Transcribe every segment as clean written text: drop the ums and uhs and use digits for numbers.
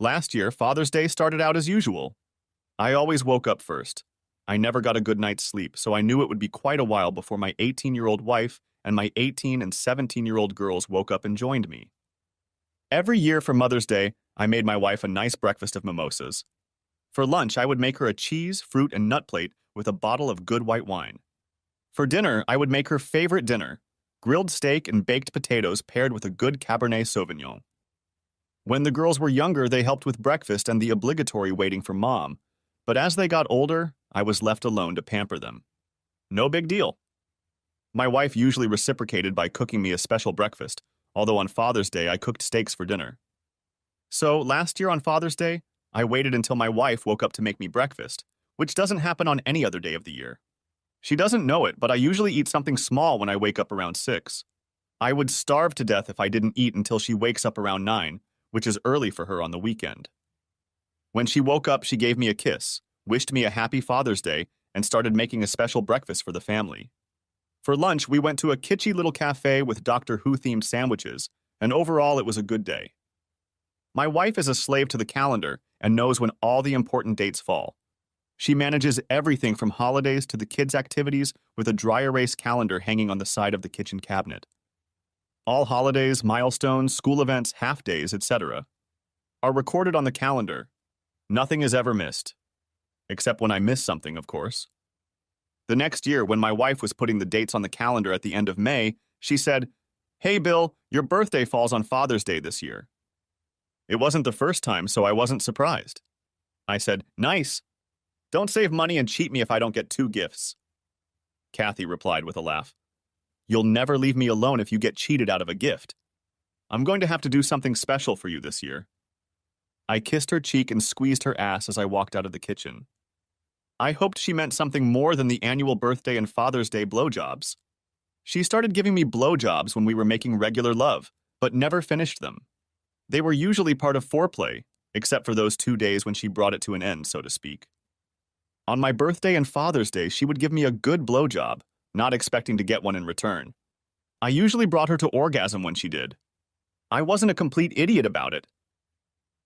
Last year, Father's Day started out as usual. I always woke up first. I never got a good night's sleep, so I knew it would be quite a while before my 18-year-old wife and my 18 and 17-year-old girls woke up and joined me. Every year for Mother's Day, I made my wife a nice breakfast of mimosas. For lunch, I would make her a cheese, fruit, and nut plate with a bottle of good white wine. For dinner, I would make her favorite dinner, grilled steak and baked potatoes paired with a good Cabernet Sauvignon. When the girls were younger, they helped with breakfast and the obligatory waiting for mom, but as they got older, I was left alone to pamper them. No big deal. My wife usually reciprocated by cooking me a special breakfast, although on Father's Day I cooked steaks for dinner. So last year on Father's Day, I waited until my wife woke up to make me breakfast, which doesn't happen on any other day of the year. She doesn't know it, but I usually eat something small when I wake up around 6. I would starve to death if I didn't eat until she wakes up around 9, which is early for her on the weekend. When she woke up, she gave me a kiss, wished me a happy Father's Day, and started making a special breakfast for the family. For lunch, we went to a kitschy little cafe with Doctor Who-themed sandwiches, and overall it was a good day. My wife is a slave to the calendar and knows when all the important dates fall. She manages everything from holidays to the kids' activities with a dry erase calendar hanging on the side of the kitchen cabinet. All holidays, milestones, school events, half-days, etc. are recorded on the calendar. Nothing is ever missed. Except when I miss something, of course. The next year, when my wife was putting the dates on the calendar at the end of May, she said, "Hey, Bill, your birthday falls on Father's Day this year." It wasn't the first time, so I wasn't surprised. I said, "Nice. Don't save money and cheat me if I don't get 2 gifts." Kathy replied with a laugh, "You'll never leave me alone if you get cheated out of a gift. I'm going to have to do something special for you this year." I kissed her cheek and squeezed her ass as I walked out of the kitchen. I hoped she meant something more than the annual birthday and Father's Day blowjobs. She started giving me blowjobs when we were making regular love, but never finished them. They were usually part of foreplay, except for those 2 days when she brought it to an end, so to speak. On my birthday and Father's Day, she would give me a good blowjob, not expecting to get one in return. I usually brought her to orgasm when she did. I wasn't a complete idiot about it.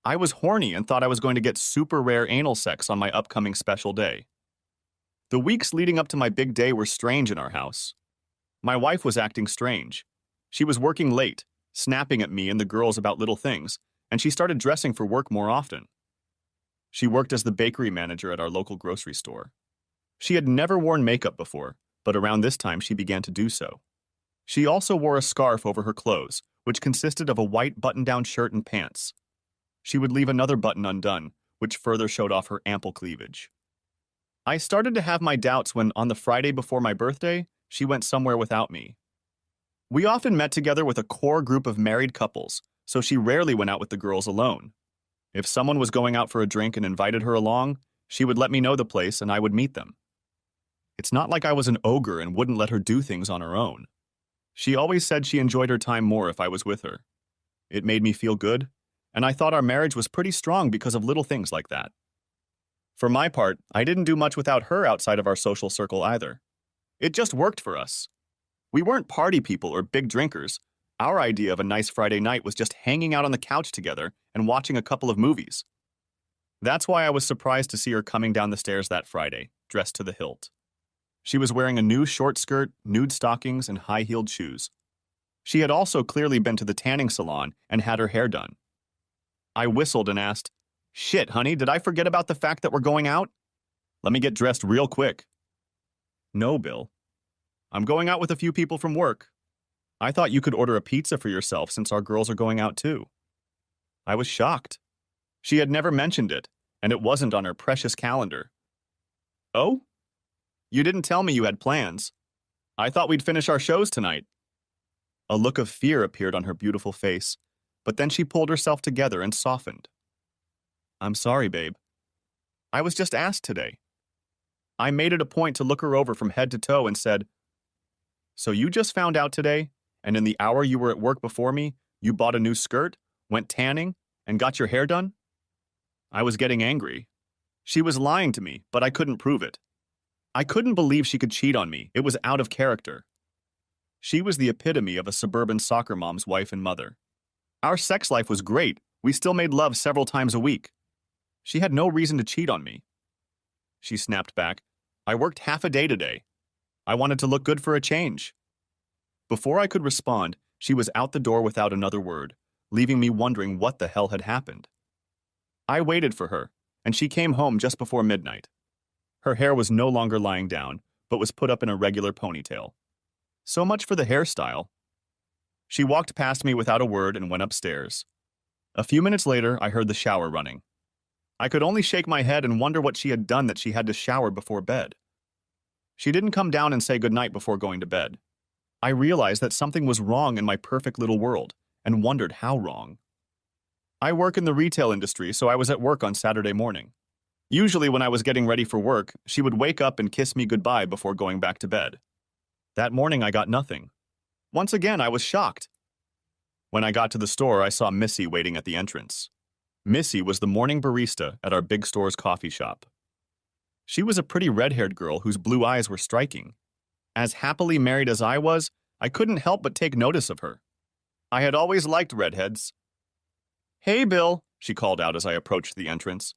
I was horny and thought I was going to get super rare anal sex on my upcoming special day. The weeks leading up to my big day were strange in our house. My wife was acting strange. She was working late, snapping at me and the girls about little things, and she started dressing for work more often. She worked as the bakery manager at our local grocery store. She had never worn makeup before, but around this time she began to do so. She also wore a scarf over her clothes, which consisted of a white button-down shirt and pants. She would leave another button undone, which further showed off her ample cleavage. I started to have my doubts when, on the Friday before my birthday, she went somewhere without me. We often met together with a core group of married couples, so she rarely went out with the girls alone. If someone was going out for a drink and invited her along, she would let me know the place and I would meet them. It's not like I was an ogre and wouldn't let her do things on her own. She always said she enjoyed her time more if I was with her. It made me feel good, and I thought our marriage was pretty strong because of little things like that. For my part, I didn't do much without her outside of our social circle either. It just worked for us. We weren't party people or big drinkers. Our idea of a nice Friday night was just hanging out on the couch together and watching a couple of movies. That's why I was surprised to see her coming down the stairs that Friday, dressed to the hilt. She was wearing a new short skirt, nude stockings, and high-heeled shoes. She had also clearly been to the tanning salon and had her hair done. I whistled and asked, "Shit, honey, did I forget about the fact that we're going out? Let me get dressed real quick." "No, Bill. I'm going out with a few people from work. I thought you could order a pizza for yourself since our girls are going out too." I was shocked. She had never mentioned it, and it wasn't on her precious calendar. "Oh? You didn't tell me you had plans. I thought we'd finish our shows tonight." A look of fear appeared on her beautiful face, but then she pulled herself together and softened. "I'm sorry, babe. I was just asked today." I made it a point to look her over from head to toe and said, "So you just found out today, and in the hour you were at work before me, you bought a new skirt, went tanning, and got your hair done?" I was getting angry. She was lying to me, but I couldn't prove it. I couldn't believe she could cheat on me. It was out of character. She was the epitome of a suburban soccer mom's wife and mother. Our sex life was great. We still made love several times a week. She had no reason to cheat on me. She snapped back. I worked half a day today. I wanted to look good for a change. Before I could respond, she was out the door without another word, leaving me wondering what the hell had happened. I waited for her, and she came home just before midnight. Her hair was no longer lying down, but was put up in a regular ponytail. So much for the hairstyle. She walked past me without a word and went upstairs. A few minutes later, I heard the shower running. I could only shake my head and wonder what she had done that she had to shower before bed. She didn't come down and say goodnight before going to bed. I realized that something was wrong in my perfect little world, and wondered how wrong. I work in the retail industry, so I was at work on Saturday morning. Usually when I was getting ready for work, she would wake up and kiss me goodbye before going back to bed. That morning I got nothing. Once again, I was shocked. When I got to the store, I saw Missy waiting at the entrance. Missy was the morning barista at our big store's coffee shop. She was a pretty red-haired girl whose blue eyes were striking. As happily married as I was, I couldn't help but take notice of her. I had always liked redheads. "Hey, Bill," she called out as I approached the entrance.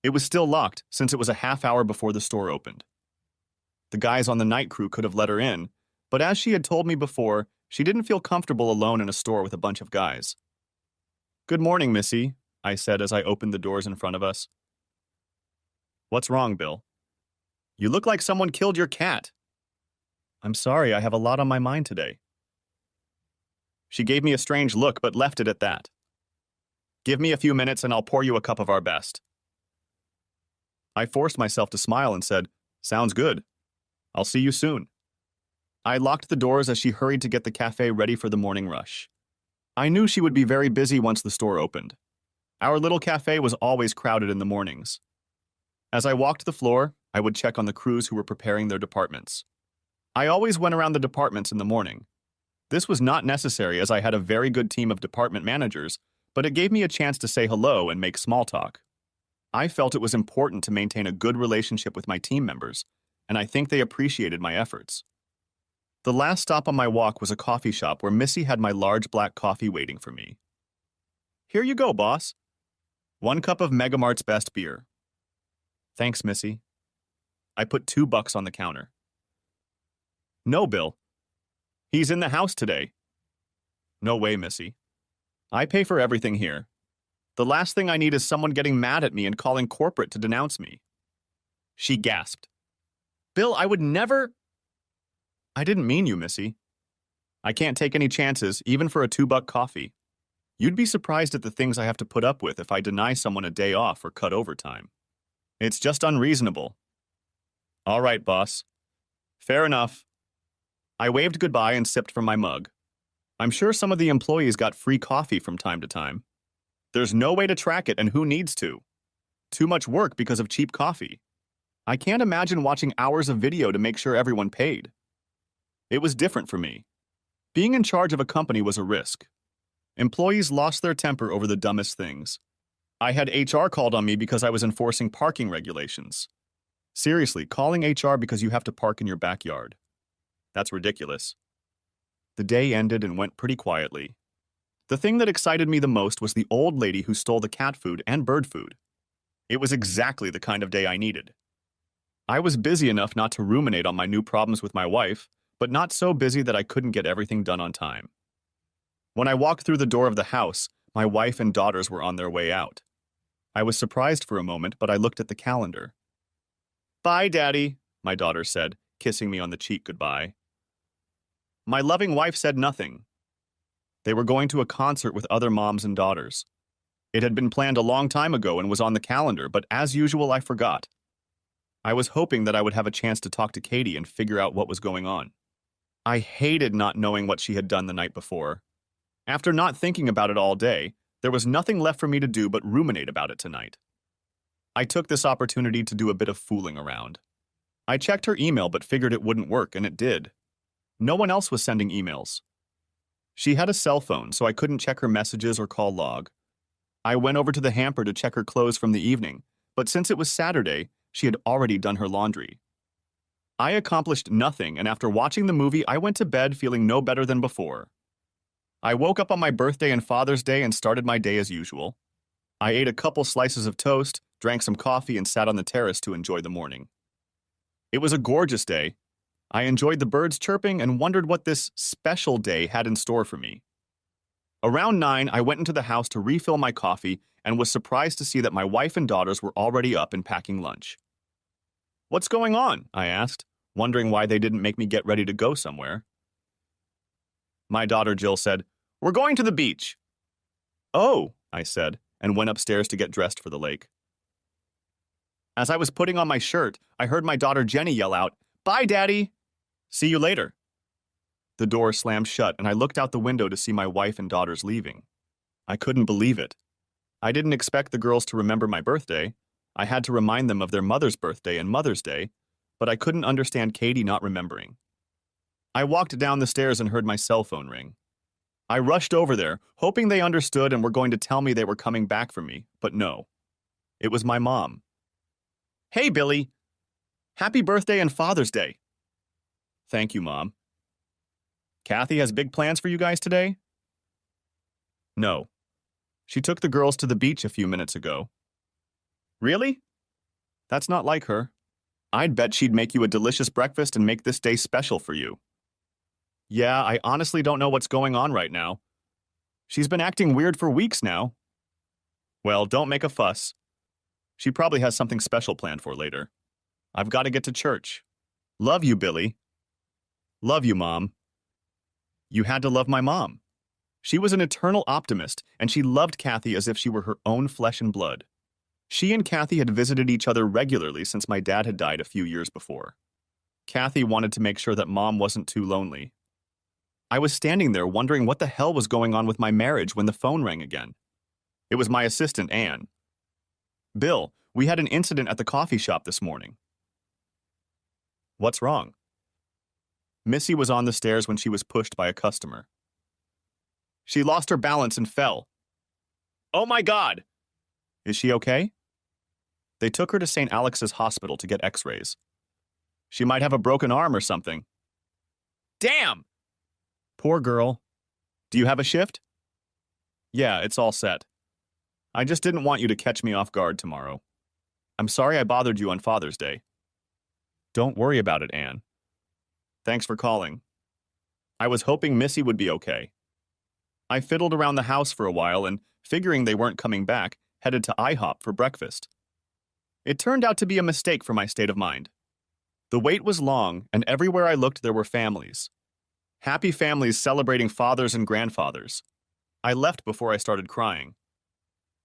It was still locked, since it was a half hour before the store opened. The guys on the night crew could have let her in, but as she had told me before, she didn't feel comfortable alone in a store with a bunch of guys. "Good morning, Missy," I said as I opened the doors in front of us. "What's wrong, Bill?" "You look like someone killed your cat." "I'm sorry, I have a lot on my mind today." She gave me a strange look, but left it at that. "Give me a few minutes and I'll pour you a cup of our best." I forced myself to smile and said, "Sounds good. I'll see you soon." I locked the doors as she hurried to get the cafe ready for the morning rush. I knew she would be very busy once the store opened. Our little cafe was always crowded in the mornings. As I walked the floor, I would check on the crews who were preparing their departments. I always went around the departments in the morning. This was not necessary as I had a very good team of department managers, but it gave me a chance to say hello and make small talk. I felt it was important to maintain a good relationship with my team members, and I think they appreciated my efforts. The last stop on my walk was a coffee shop where Missy had my large black coffee waiting for me. "Here you go, boss. 1 cup of Megamart's best beer." "Thanks, Missy." I put $2 on the counter. "No, Bill. He's in the house today." "No way, Missy. I pay for everything here. The last thing I need is someone getting mad at me and calling corporate to denounce me." She gasped. "Bill, I would never—" "I didn't mean you, Missy. I can't take any chances, even for a $2 coffee. You'd be surprised at the things I have to put up with if I deny someone a day off or cut overtime. It's just unreasonable." "All right, boss. Fair enough." I waved goodbye and sipped from my mug. I'm sure some of the employees got free coffee from time to time. There's no way to track it, and who needs to? Too much work because of cheap coffee. I can't imagine watching hours of video to make sure everyone paid. It was different for me. Being in charge of a company was a risk. Employees lost their temper over the dumbest things. I had HR called on me because I was enforcing parking regulations. Seriously, calling HR because you have to park in your backyard. That's ridiculous. The day ended and went pretty quietly. The thing that excited me the most was the old lady who stole the cat food and bird food. It was exactly the kind of day I needed. I was busy enough not to ruminate on my new problems with my wife, but not so busy that I couldn't get everything done on time. When I walked through the door of the house, my wife and daughters were on their way out. I was surprised for a moment, but I looked at the calendar. "Bye, Daddy," my daughter said, kissing me on the cheek goodbye. My loving wife said nothing. They were going to a concert with other moms and daughters. It had been planned a long time ago and was on the calendar, but as usual, I forgot. I was hoping that I would have a chance to talk to Katie and figure out what was going on. I hated not knowing what she had done the night before. After not thinking about it all day, there was nothing left for me to do but ruminate about it tonight. I took this opportunity to do a bit of fooling around. I checked her email but figured it wouldn't work, and it did. No one else was sending emails. She had a cell phone, so I couldn't check her messages or call log. I went over to the hamper to check her clothes from the evening, but since it was Saturday, she had already done her laundry. I accomplished nothing, and after watching the movie, I went to bed feeling no better than before. I woke up on my birthday and Father's Day and started my day as usual. I ate a couple slices of toast, drank some coffee, and sat on the terrace to enjoy the morning. It was a gorgeous day. I enjoyed the birds chirping and wondered what this special day had in store for me. Around 9, I went into the house to refill my coffee and was surprised to see that my wife and daughters were already up and packing lunch. "What's going on?" I asked, wondering why they didn't make me get ready to go somewhere. My daughter Jill said, "We're going to the beach." "Oh," I said, and went upstairs to get dressed for the lake. As I was putting on my shirt, I heard my daughter Jenny yell out, "Bye, Daddy! See you later." The door slammed shut, and I looked out the window to see my wife and daughters leaving. I couldn't believe it. I didn't expect the girls to remember my birthday. I had to remind them of their mother's birthday and Mother's Day, but I couldn't understand Katie not remembering. I walked down the stairs and heard my cell phone ring. I rushed over there, hoping they understood and were going to tell me they were coming back for me, but no. It was my mom. "Hey, Billy. Happy birthday and Father's Day." "Thank you, Mom." "Kathy has big plans for you guys today?" "No. She took the girls to the beach a few minutes ago." "Really? That's not like her. I'd bet she'd make you a delicious breakfast and make this day special for you." "Yeah, I honestly don't know what's going on right now. She's been acting weird for weeks now." "Well, don't make a fuss. She probably has something special planned for later. I've got to get to church. Love you, Billy." "Love you, Mom." You had to love my mom. She was an eternal optimist, and she loved Kathy as if she were her own flesh and blood. She and Kathy had visited each other regularly since my dad had died a few years before. Kathy wanted to make sure that Mom wasn't too lonely. I was standing there wondering what the hell was going on with my marriage when the phone rang again. It was my assistant, Anne. "Bill, we had an incident at the coffee shop this morning." "What's wrong?" Missy was on the stairs when she was pushed by a customer. "She lost her balance and fell." "Oh my God!" "Is she okay?" They took her to St. Alex's Hospital to get x-rays. "She might have a broken arm or something." "Damn!" "Poor girl. Do you have a shift?" "Yeah, it's all set. I just didn't want you to catch me off guard tomorrow. I'm sorry I bothered you on Father's Day." "Don't worry about it, Anne. Thanks for calling. I was hoping Missy would be okay." I fiddled around the house for a while and, figuring they weren't coming back, headed to IHOP for breakfast. It turned out to be a mistake for my state of mind. The wait was long, and everywhere I looked there were families. Happy families celebrating fathers and grandfathers. I left before I started crying.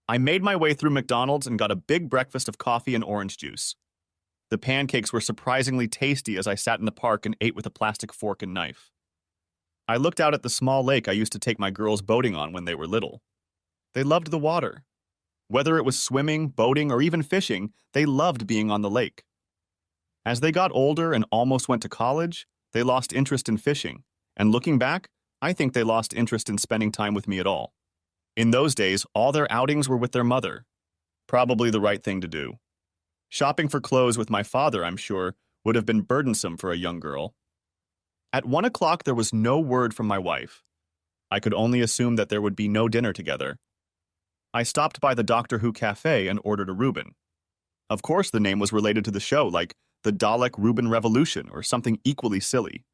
I made my way through McDonald's and got a big breakfast of coffee and orange juice. The pancakes were surprisingly tasty as I sat in the park and ate with a plastic fork and knife. I looked out at the small lake I used to take my girls boating on when they were little. They loved the water. Whether it was swimming, boating, or even fishing, they loved being on the lake. As they got older and almost went to college, they lost interest in fishing, and looking back, I think they lost interest in spending time with me at all. In those days, all their outings were with their mother. Probably the right thing to do. Shopping for clothes with my father, I'm sure, would have been burdensome for a young girl. At 1 o'clock, there was no word from my wife. I could only assume that there would be no dinner together. I stopped by the Doctor Who cafe and ordered a Reuben. Of course, the name was related to the show, like the Dalek Reuben Revolution or something equally silly.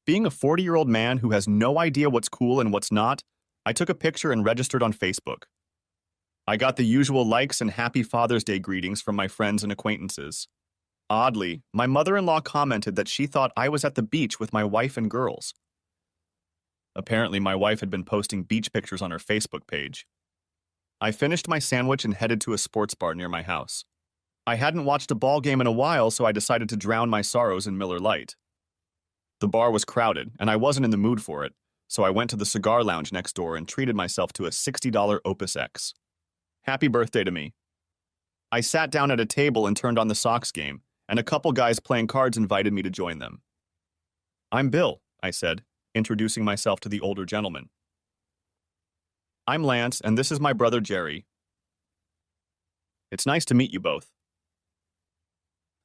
Being a 40-year-old man who has no idea what's cool and what's not, I took a picture and registered on Facebook. I got the usual likes and Happy Father's Day greetings from my friends and acquaintances. Oddly, my mother-in-law commented that she thought I was at the beach with my wife and girls. Apparently, my wife had been posting beach pictures on her Facebook page. I finished my sandwich and headed to a sports bar near my house. I hadn't watched a ball game in a while, so I decided to drown my sorrows in Miller Lite. The bar was crowded, and I wasn't in the mood for it, so I went to the cigar lounge next door and treated myself to a $60 Opus X. Happy birthday to me. I sat down at a table and turned on the Sox game, and a couple guys playing cards invited me to join them. "I'm Bill," I said, introducing myself to the older gentleman. "I'm Lance, and this is my brother Jerry. It's nice to meet you both."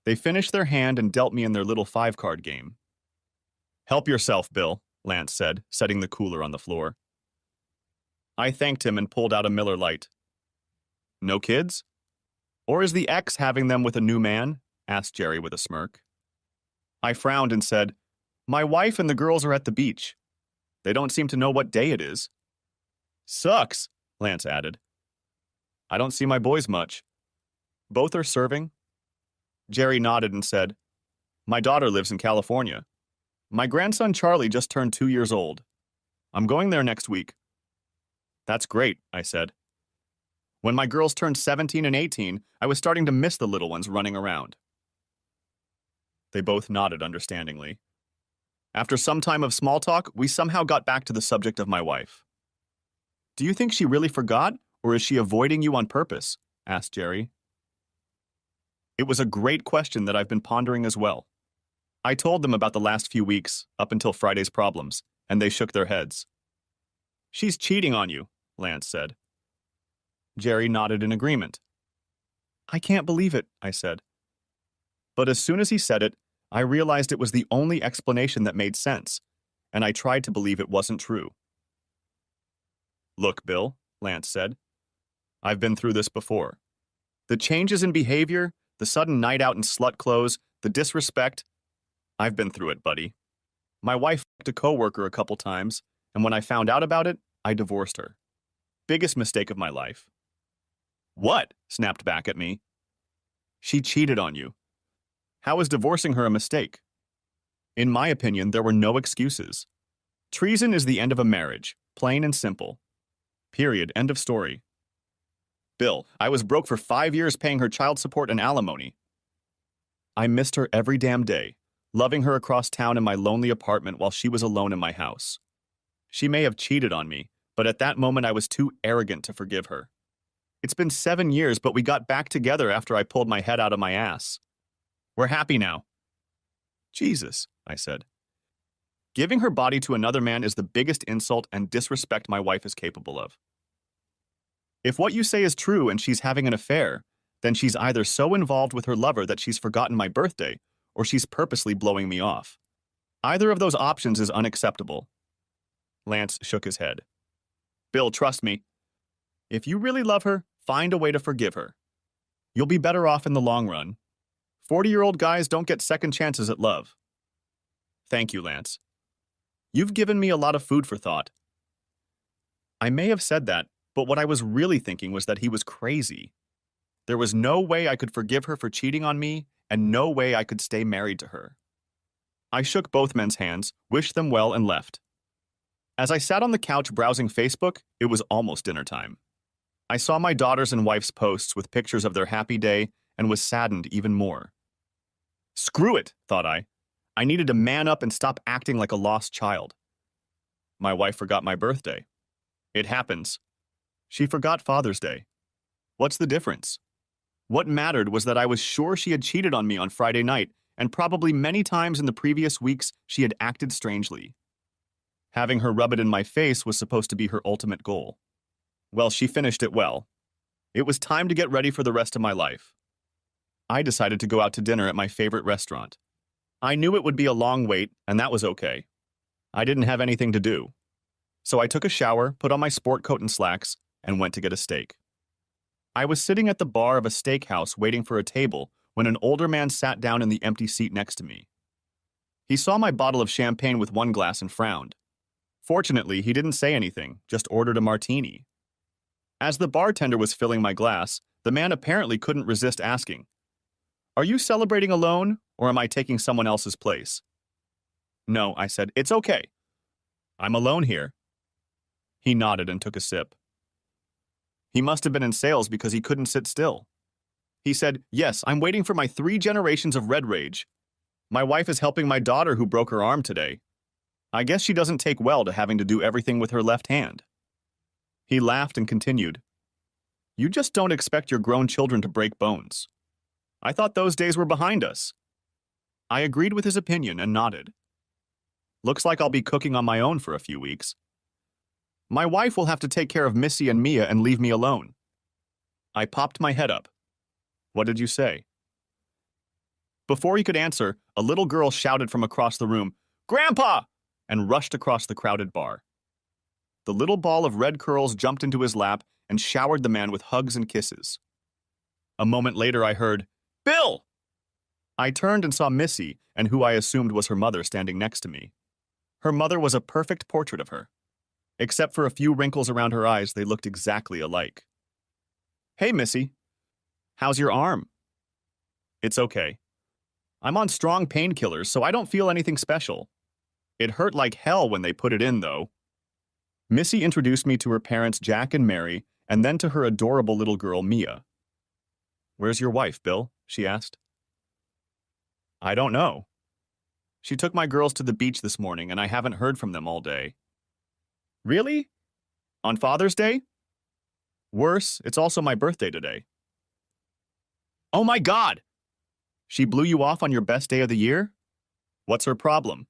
They finished their hand and dealt me in their little 5-card game. "Help yourself, Bill," Lance said, setting the cooler on the floor. I thanked him and pulled out a Miller Lite. No kids? Or is the ex having them with a new man? Asked Jerry with a smirk. I frowned and said, My wife and the girls are at the beach. They don't seem to know what day it is. Sucks, Lance added. I don't see my boys much. Both are serving? Jerry nodded and said, My daughter lives in California. My grandson Charlie just turned 2 years old. I'm going there next week. That's great, I said. When my girls turned 17 and 18, I was starting to miss the little ones running around. They both nodded understandingly. After some time of small talk, we somehow got back to the subject of my wife. Do you think she really forgot, or is she avoiding you on purpose? Asked Jerry. It was a great question that I've been pondering as well. I told them about the last few weeks, up until Friday's problems, and they shook their heads. She's cheating on you, Lance said. Jerry nodded in agreement. I can't believe it, I said. But as soon as he said it, I realized it was the only explanation that made sense, and I tried to believe it wasn't true. Look, Bill, Lance said. I've been through this before. The changes in behavior, the sudden night out in slut clothes, the disrespect. I've been through it, buddy. My wife fucked a coworker a couple times, and when I found out about it, I divorced her. Biggest mistake of my life. What? Snapped back at me. She cheated on you. How is divorcing her a mistake? In my opinion, there were no excuses. Treason is the end of a marriage, plain and simple. Period. End of story. Bill, I was broke for 5 years paying her child support and alimony. I missed her every damn day, loving her across town in my lonely apartment while she was alone in my house. She may have cheated on me, but at that moment I was too arrogant to forgive her. It's been 7 years, but we got back together after I pulled my head out of my ass. We're happy now. Jesus, I said. Giving her body to another man is the biggest insult and disrespect my wife is capable of. If what you say is true and she's having an affair, then she's either so involved with her lover that she's forgotten my birthday, or she's purposely blowing me off. Either of those options is unacceptable. Lance shook his head. Bill, trust me. If you really love her, find a way to forgive her. You'll be better off in the long run. 40-year-old guys don't get second chances at love. Thank you, Lance. You've given me a lot of food for thought. I may have said that, but what I was really thinking was that he was crazy. There was no way I could forgive her for cheating on me, and no way I could stay married to her. I shook both men's hands, wished them well, and left. As I sat on the couch browsing Facebook, it was almost dinner time. I saw my daughter's and wife's posts with pictures of their happy day and was saddened even more. Screw it, thought I. I needed to man up and stop acting like a lost child. My wife forgot my birthday. It happens. She forgot Father's Day. What's the difference? What mattered was that I was sure she had cheated on me on Friday night, and probably many times in the previous weeks she had acted strangely. Having her rub it in my face was supposed to be her ultimate goal. Well, she finished it well. It was time to get ready for the rest of my life. I decided to go out to dinner at my favorite restaurant. I knew it would be a long wait, and that was okay. I didn't have anything to do. So I took a shower, put on my sport coat and slacks, and went to get a steak. I was sitting at the bar of a steakhouse waiting for a table when an older man sat down in the empty seat next to me. He saw my bottle of champagne with one glass and frowned. Fortunately, he didn't say anything, just ordered a martini. As the bartender was filling my glass, the man apparently couldn't resist asking, "Are you celebrating alone, or am I taking someone else's place?" "No," I said, "it's okay. I'm alone here." He nodded and took a sip. He must have been in sales because he couldn't sit still. He said, "Yes, I'm waiting for my 3 generations of red rage. My wife is helping my daughter who broke her arm today. I guess she doesn't take well to having to do everything with her left hand." He laughed and continued, "You just don't expect your grown children to break bones. I thought those days were behind us." I agreed with his opinion and nodded. Looks like I'll be cooking on my own for a few weeks. My wife will have to take care of Missy and Mia and leave me alone. I popped my head up. "What did you say?" Before he could answer, a little girl shouted from across the room, "Grandpa!" and rushed across the crowded bar. the little ball of red curls jumped into his lap and showered the man with hugs and kisses. A moment later, I heard, "Bill!" I turned and saw Missy, and who I assumed was her mother, standing next to me. Her mother was a perfect portrait of her. Except for a few wrinkles around her eyes, they looked exactly alike. "Hey, Missy. How's your arm?" "It's okay. I'm on strong painkillers, so I don't feel anything special. It hurt like hell when they put it in, though." Missy introduced me to her parents, Jack and Mary, and then to her adorable little girl, Mia. "Where's your wife, Bill?" she asked. "I don't know. She took my girls to the beach this morning, and I haven't heard from them all day." "Really? On Father's Day?" "Worse, it's also my birthday today." "Oh my God! She blew you off on your best day of the year? What's her problem?"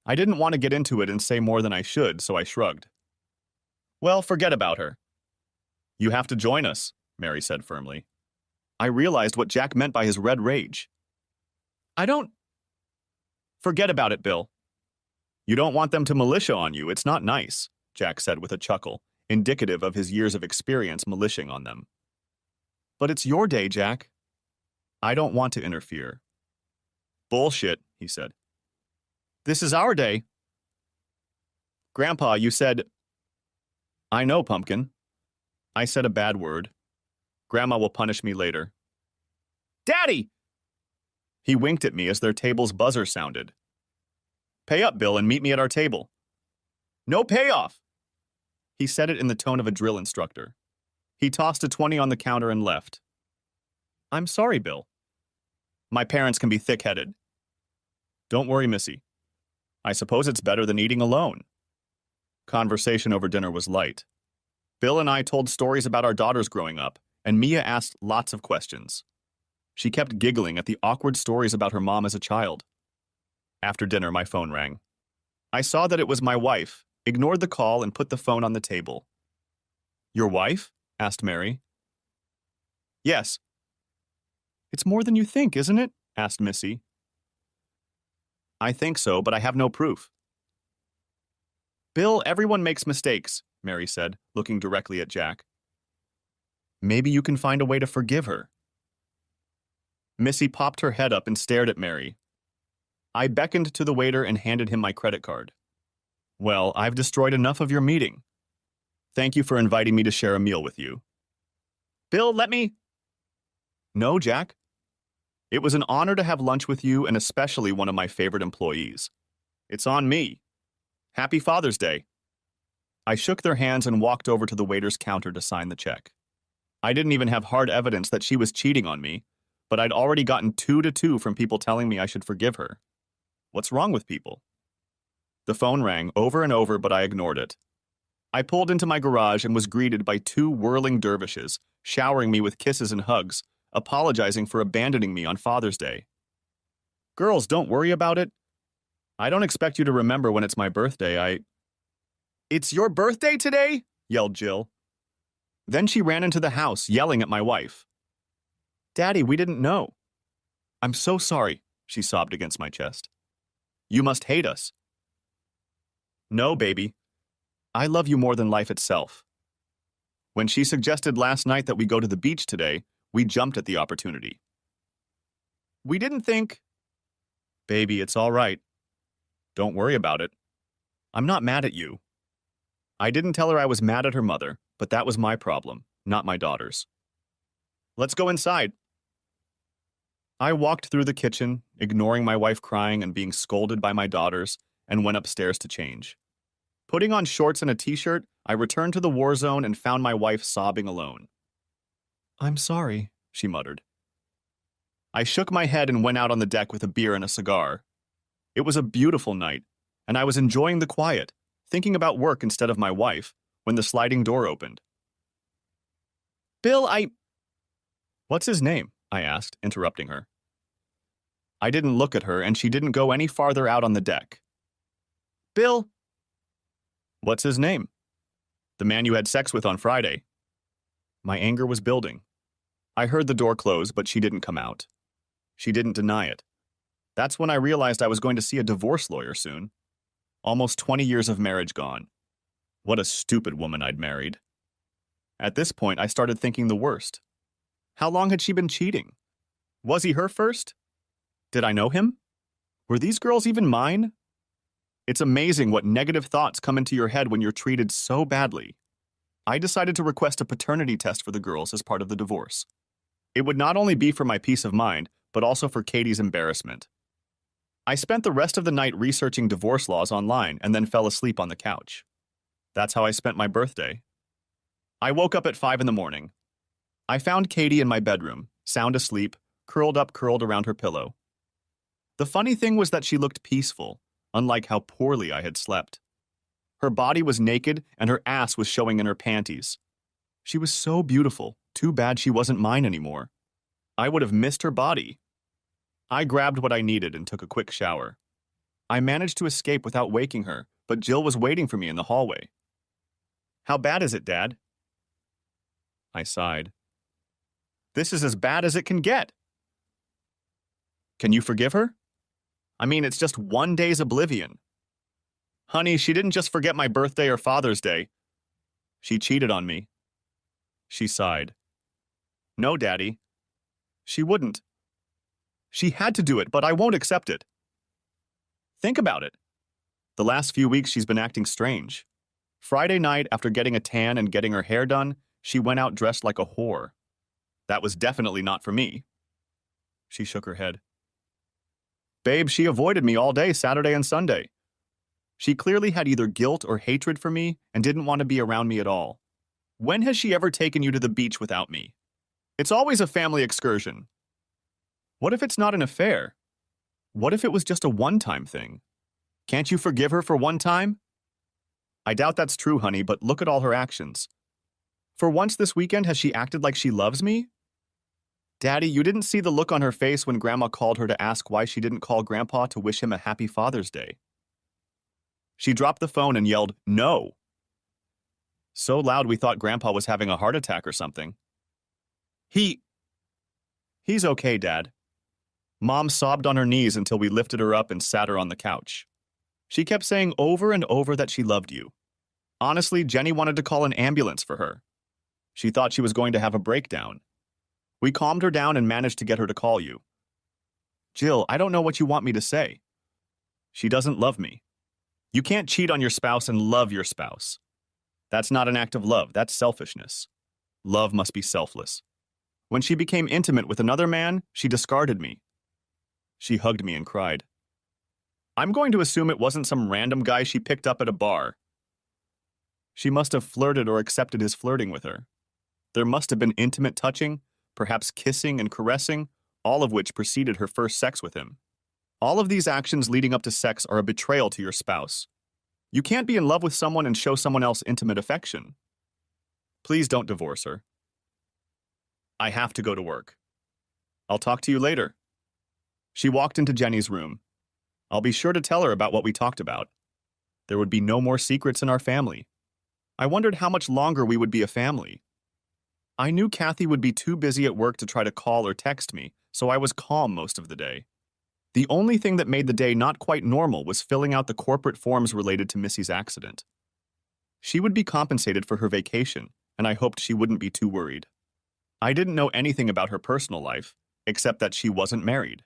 I didn't want to get into it and say more than I should, so I shrugged. "Well, forget about her." "You have to join us," Mary said firmly. I realized what Jack meant by his red rage. "I don't—" "Forget about it, Bill. You don't want them to militia on you. It's not nice," Jack said with a chuckle, indicative of his years of experience militiaing on them. "But it's your day, Jack." "I don't want to interfere." "Bullshit," he said. "This is our day." "Grandpa, you said—" "I know, Pumpkin. I said a bad word. Grandma will punish me later." "Daddy!" He winked at me as their table's buzzer sounded. "Pay up, Bill, and meet me at our table." "No payoff." He said it in the tone of a drill instructor. He tossed a 20 on the counter and left. "I'm sorry, Bill. My parents can be thick-headed." "Don't worry, Missy. I suppose it's better than eating alone." Conversation over dinner was light. Bill and I told stories about our daughters growing up, and Mia asked lots of questions. She kept giggling at the awkward stories about her mom as a child. After dinner, my phone rang. I saw that it was my wife, ignored the call, and put the phone on the table. "Your wife?" asked Mary. "Yes." "It's more than you think, isn't it?" asked Missy. "I think so, but I have no proof." "Bill, everyone makes mistakes," Mary said, looking directly at Jack. "Maybe you can find a way to forgive her." Missy popped her head up and stared at Mary. I beckoned to the waiter and handed him my credit card. "Well, I've destroyed enough of your meeting. Thank you for inviting me to share a meal with you." "Bill, let me—" "No, Jack. It was an honor to have lunch with you and especially one of my favorite employees. It's on me. Happy Father's Day." I shook their hands and walked over to the waiter's counter to sign the check. I didn't even have hard evidence that she was cheating on me, but I'd already gotten 2 to 2 from people telling me I should forgive her. What's wrong with people? The phone rang over and over, but I ignored it. I pulled into my garage and was greeted by 2 whirling dervishes, showering me with kisses and hugs, apologizing for abandoning me on Father's Day. "Girls, don't worry about it. I don't expect you to remember when it's my birthday. "It's your birthday today?" yelled Jill. Then she ran into the house, yelling at my wife. "Daddy, we didn't know." "I'm so sorry," she sobbed against my chest. "You must hate us." "No, baby. I love you more than life itself." When she suggested last night that we go to the beach today, we jumped at the opportunity. "We didn't think—" "Baby, it's all right. Don't worry about it. I'm not mad at you." I didn't tell her I was mad at her mother, but that was my problem, not my daughter's. "Let's go inside." I walked through the kitchen, ignoring my wife crying and being scolded by my daughters, and went upstairs to change. Putting on shorts and a t-shirt, I returned to the war zone and found my wife sobbing alone. "I'm sorry," she muttered. I shook my head and went out on the deck with a beer and a cigar. It was a beautiful night, and I was enjoying the quiet, thinking about work instead of my wife, when the sliding door opened. "Bill, "What's his name?" I asked, interrupting her. I didn't look at her, and she didn't go any farther out on the deck. "Bill." "What's his name?" "The man you had sex with on Friday." My anger was building. I heard the door close, but she didn't come out. She didn't deny it. That's when I realized I was going to see a divorce lawyer soon. Almost 20 years of marriage gone. What a stupid woman I'd married. At this point, I started thinking the worst. How long had she been cheating? Was he her first? Did I know him? Were these girls even mine? It's amazing what negative thoughts come into your head when you're treated so badly. I decided to request a paternity test for the girls as part of the divorce. It would not only be for my peace of mind, but also for Katie's embarrassment. I spent the rest of the night researching divorce laws online and then fell asleep on the couch. That's how I spent my birthday. I woke up at 5 in the morning. I found Katie in my bedroom, sound asleep, curled around her pillow. The funny thing was that she looked peaceful, unlike how poorly I had slept. Her body was naked and her ass was showing in her panties. She was so beautiful, too bad she wasn't mine anymore. I would have missed her body. I grabbed what I needed and took a quick shower. I managed to escape without waking her, but Jill was waiting for me in the hallway. "How bad is it, Dad?" I sighed. "This is as bad as it can get." "Can you forgive her?" "I mean, it's just one day's oblivion." "Honey, she didn't just forget my birthday or Father's Day. She cheated on me." She sighed. "No, Daddy. She wouldn't. She had to do it, but I won't accept it. Think about it. The last few weeks she's been acting strange. Friday night, after getting a tan and getting her hair done, she went out dressed like a whore. That was definitely not for me." She shook her head. "Babe, she avoided me all day Saturday and Sunday. She clearly had either guilt or hatred for me and didn't want to be around me at all. When has she ever taken you to the beach without me? It's always a family excursion. What if it's not an affair? What if it was just a one-time thing? Can't you forgive her for one time?" "I doubt that's true, honey, but look at all her actions. For once this weekend, has she acted like she loves me? Daddy, you didn't see the look on her face when Grandma called her to ask why she didn't call Grandpa to wish him a happy Father's Day. She dropped the phone and yelled, 'No!' So loud we thought Grandpa was having a heart attack or something. He's okay, Dad." Mom sobbed on her knees until we lifted her up and sat her on the couch. She kept saying over and over that she loved you. Honestly, Jenny wanted to call an ambulance for her. She thought she was going to have a breakdown. We calmed her down and managed to get her to call you. "Jill, I don't know what you want me to say. She doesn't love me. You can't cheat on your spouse and love your spouse. That's not an act of love, that's selfishness. Love must be selfless. When she became intimate with another man, she discarded me." She hugged me and cried. "I'm going to assume it wasn't some random guy she picked up at a bar. She must have flirted or accepted his flirting with her. There must have been intimate touching, perhaps kissing and caressing, all of which preceded her first sex with him. All of these actions leading up to sex are a betrayal to your spouse. You can't be in love with someone and show someone else intimate affection. Please don't divorce her. I have to go to work. I'll talk to you later." She walked into Jenny's room. I'll be sure to tell her about what we talked about. There would be no more secrets in our family. I wondered how much longer we would be a family. I knew Kathy would be too busy at work to try to call or text me, so I was calm most of the day. The only thing that made the day not quite normal was filling out the corporate forms related to Missy's accident. She would be compensated for her vacation, and I hoped she wouldn't be too worried. I didn't know anything about her personal life, except that she wasn't married.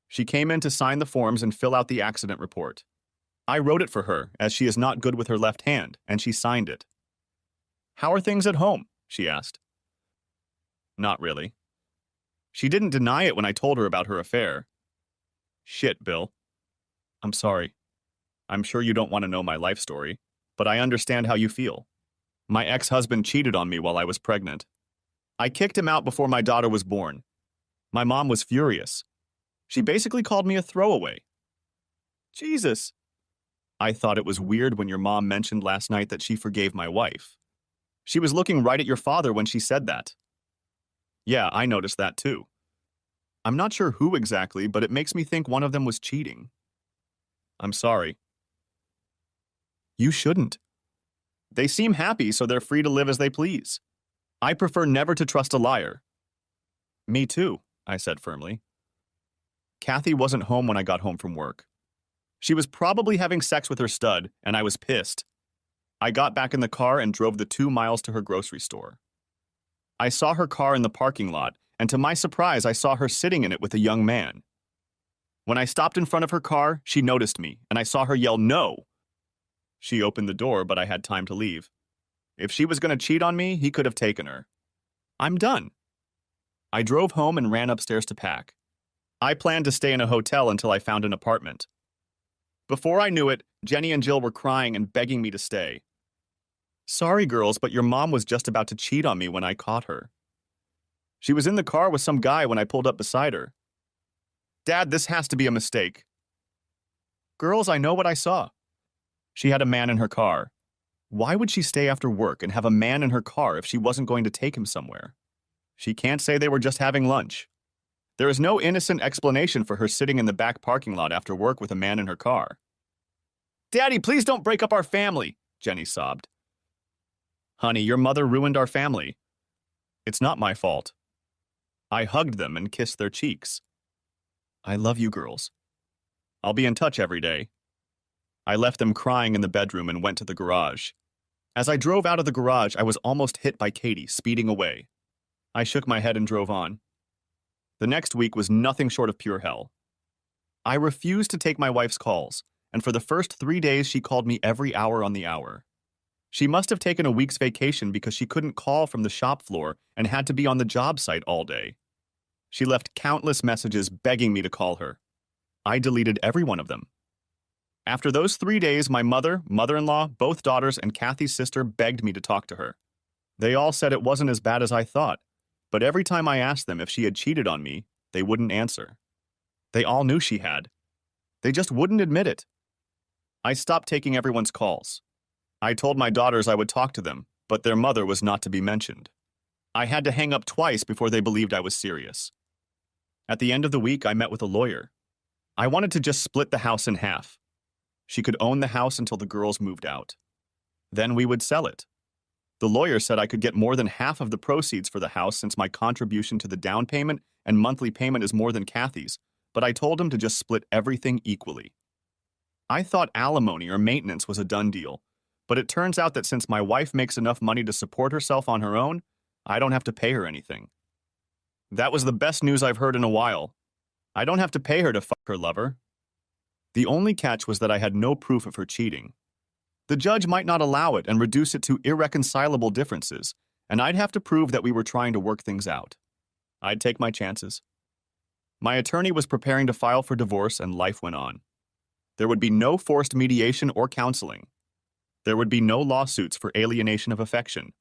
She came in to sign the forms and fill out the accident report. I wrote it for her, as she is not good with her left hand, and she signed it. "How are things at home?" she asked. "Not really." She didn't deny it when I told her about her affair. "Shit, Bill. I'm sorry. I'm sure you don't want to know my life story, but I understand how you feel. My ex-husband cheated on me while I was pregnant. I kicked him out before my daughter was born. My mom was furious. She basically called me a throwaway." "Jesus." "I thought it was weird when your mom mentioned last night that she forgave my wife. She was looking right at your father when she said that." "Yeah, I noticed that too. I'm not sure who exactly, but it makes me think one of them was cheating." "I'm sorry." "You shouldn't. They seem happy, so they're free to live as they please. I prefer never to trust a liar." "Me too," I said firmly. Kathy wasn't home when I got home from work. She was probably having sex with her stud, and I was pissed. I got back in the car and drove the 2 miles to her grocery store. I saw her car in the parking lot, and to my surprise, I saw her sitting in it with a young man. When I stopped in front of her car, she noticed me, and I saw her yell, "No!" She opened the door, but I had time to leave. If she was going to cheat on me, he could have taken her. I'm done. I drove home and ran upstairs to pack. I planned to stay in a hotel until I found an apartment. Before I knew it, Jenny and Jill were crying and begging me to stay. Sorry, girls, but your mom was just about to cheat on me when I caught her. She was in the car with some guy when I pulled up beside her. Dad, this has to be a mistake. Girls, I know what I saw. She had a man in her car. Why would she stay after work and have a man in her car if she wasn't going to take him somewhere? She can't say they were just having lunch. There is no innocent explanation for her sitting in the back parking lot after work with a man in her car. Daddy, please don't break up our family, Jenny sobbed. Honey, your mother ruined our family. It's not my fault. I hugged them and kissed their cheeks. I love you girls. I'll be in touch every day. I left them crying in the bedroom and went to the garage. As I drove out of the garage, I was almost hit by Katie, speeding away. I shook my head and drove on. The next week was nothing short of pure hell. I refused to take my wife's calls, and for the first 3 days she called me every hour on the hour. She must have taken a week's vacation because she couldn't call from the shop floor and had to be on the job site all day. She left countless messages begging me to call her. I deleted every one of them. After those 3 days, my mother, mother-in-law, both daughters, and Kathy's sister begged me to talk to her. They all said it wasn't as bad as I thought, but every time I asked them if she had cheated on me, they wouldn't answer. They all knew she had. They just wouldn't admit it. I stopped taking everyone's calls. I told my daughters I would talk to them, but their mother was not to be mentioned. I had to hang up twice before they believed I was serious. At the end of the week, I met with a lawyer. I wanted to just split the house in half. She could own the house until the girls moved out. Then we would sell it. The lawyer said I could get more than half of the proceeds for the house since my contribution to the down payment and monthly payment is more than Kathy's, but I told him to just split everything equally. I thought alimony or maintenance was a done deal, but it turns out that since my wife makes enough money to support herself on her own, I don't have to pay her anything. That was the best news I've heard in a while. I don't have to pay her to fuck her lover. The only catch was that I had no proof of her cheating. The judge might not allow it and reduce it to irreconcilable differences, and I'd have to prove that we were trying to work things out. I'd take my chances. My attorney was preparing to file for divorce, and life went on. There would be no forced mediation or counseling. There would be no lawsuits for alienation of affection.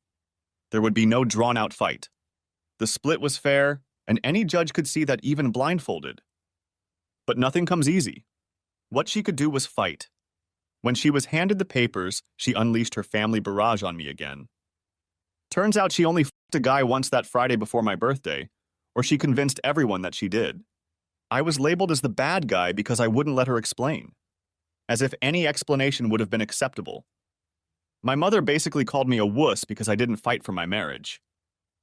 There would be no drawn-out fight. The split was fair, and any judge could see that even blindfolded. But nothing comes easy. What she could do was fight. When she was handed the papers, she unleashed her family barrage on me again. Turns out she only fucked a guy once that Friday before my birthday, or she convinced everyone that she did. I was labeled as the bad guy because I wouldn't let her explain. As if any explanation would have been acceptable. My mother basically called me a wuss because I didn't fight for my marriage.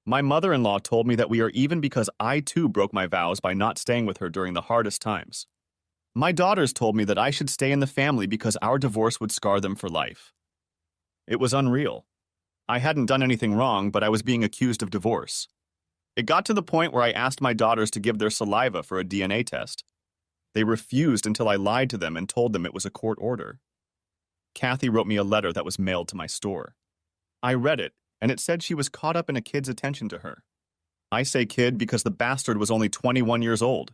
My mother-in-law told me that we are even because I too broke my vows by not staying with her during the hardest times. My daughters told me that I should stay in the family because our divorce would scar them for life. It was unreal. I hadn't done anything wrong, but I was being accused of divorce. It got to the point where I asked my daughters to give their saliva for a DNA test. They refused until I lied to them and told them it was a court order. Kathy wrote me a letter that was mailed to my store. I read it, and it said she was caught up in a kid's attention to her. I say kid because the bastard was only 21 years old.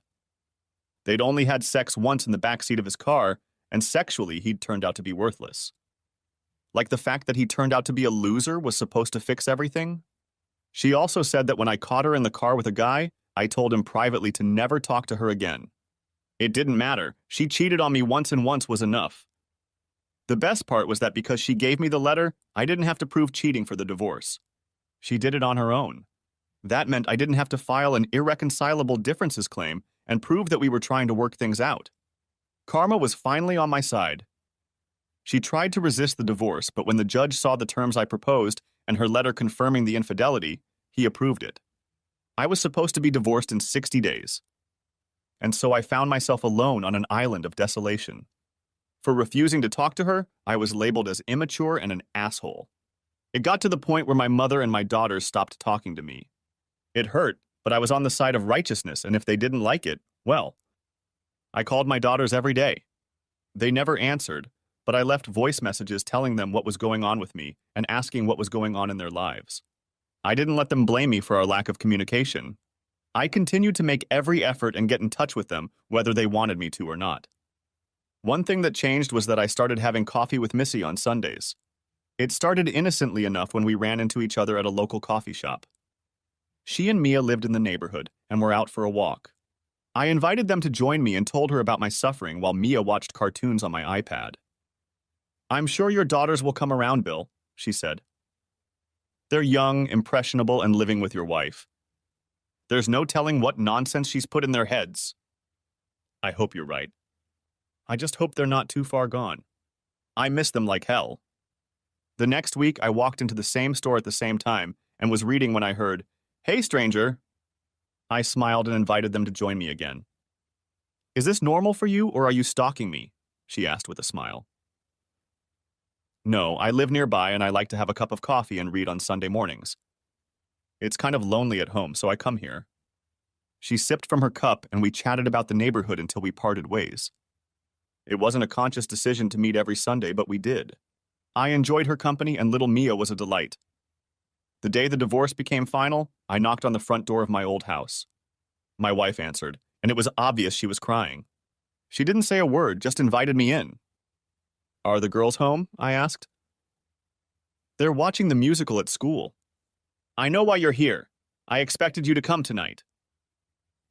They'd only had sex once in the backseat of his car, and sexually he'd turned out to be worthless. Like the fact that he turned out to be a loser was supposed to fix everything? She also said that when I caught her in the car with a guy, I told him privately to never talk to her again. It didn't matter. She cheated on me once and once was enough. The best part was that because she gave me the letter, I didn't have to prove cheating for the divorce. She did it on her own. That meant I didn't have to file an irreconcilable differences claim and prove that we were trying to work things out. Karma was finally on my side. She tried to resist the divorce, but when the judge saw the terms I proposed and her letter confirming the infidelity, he approved it. I was supposed to be divorced in 60 days. And so I found myself alone on an island of desolation. For refusing to talk to her, I was labeled as immature and an asshole. It got to the point where my mother and my daughters stopped talking to me. It hurt, but I was on the side of righteousness, and if they didn't like it, well, I called my daughters every day. They never answered, but I left voice messages telling them what was going on with me and asking what was going on in their lives. I didn't let them blame me for our lack of communication. I continued to make every effort and get in touch with them, whether they wanted me to or not. One thing that changed was that I started having coffee with Missy on Sundays. It started innocently enough when we ran into each other at a local coffee shop. She and Mia lived in the neighborhood and were out for a walk. I invited them to join me and told her about my suffering while Mia watched cartoons on my iPad. "I'm sure your daughters will come around, Bill," she said. "They're young, impressionable, and living with your wife. There's no telling what nonsense she's put in their heads." I hope you're right. I just hope they're not too far gone. I miss them like hell. The next week, I walked into the same store at the same time and was reading when I heard, "Hey, stranger." I smiled and invited them to join me again. "Is this normal for you, or are you stalking me?" she asked with a smile. "No, I live nearby and I like to have a cup of coffee and read on Sunday mornings. It's kind of lonely at home, so I come here." She sipped from her cup and we chatted about the neighborhood until we parted ways. It wasn't a conscious decision to meet every Sunday, but we did. I enjoyed her company and little Mia was a delight. The day the divorce became final, I knocked on the front door of my old house. My wife answered, and it was obvious she was crying. She didn't say a word, just invited me in. "Are the girls home?" I asked. "They're watching the musical at school." "I know why you're here. I expected you to come tonight."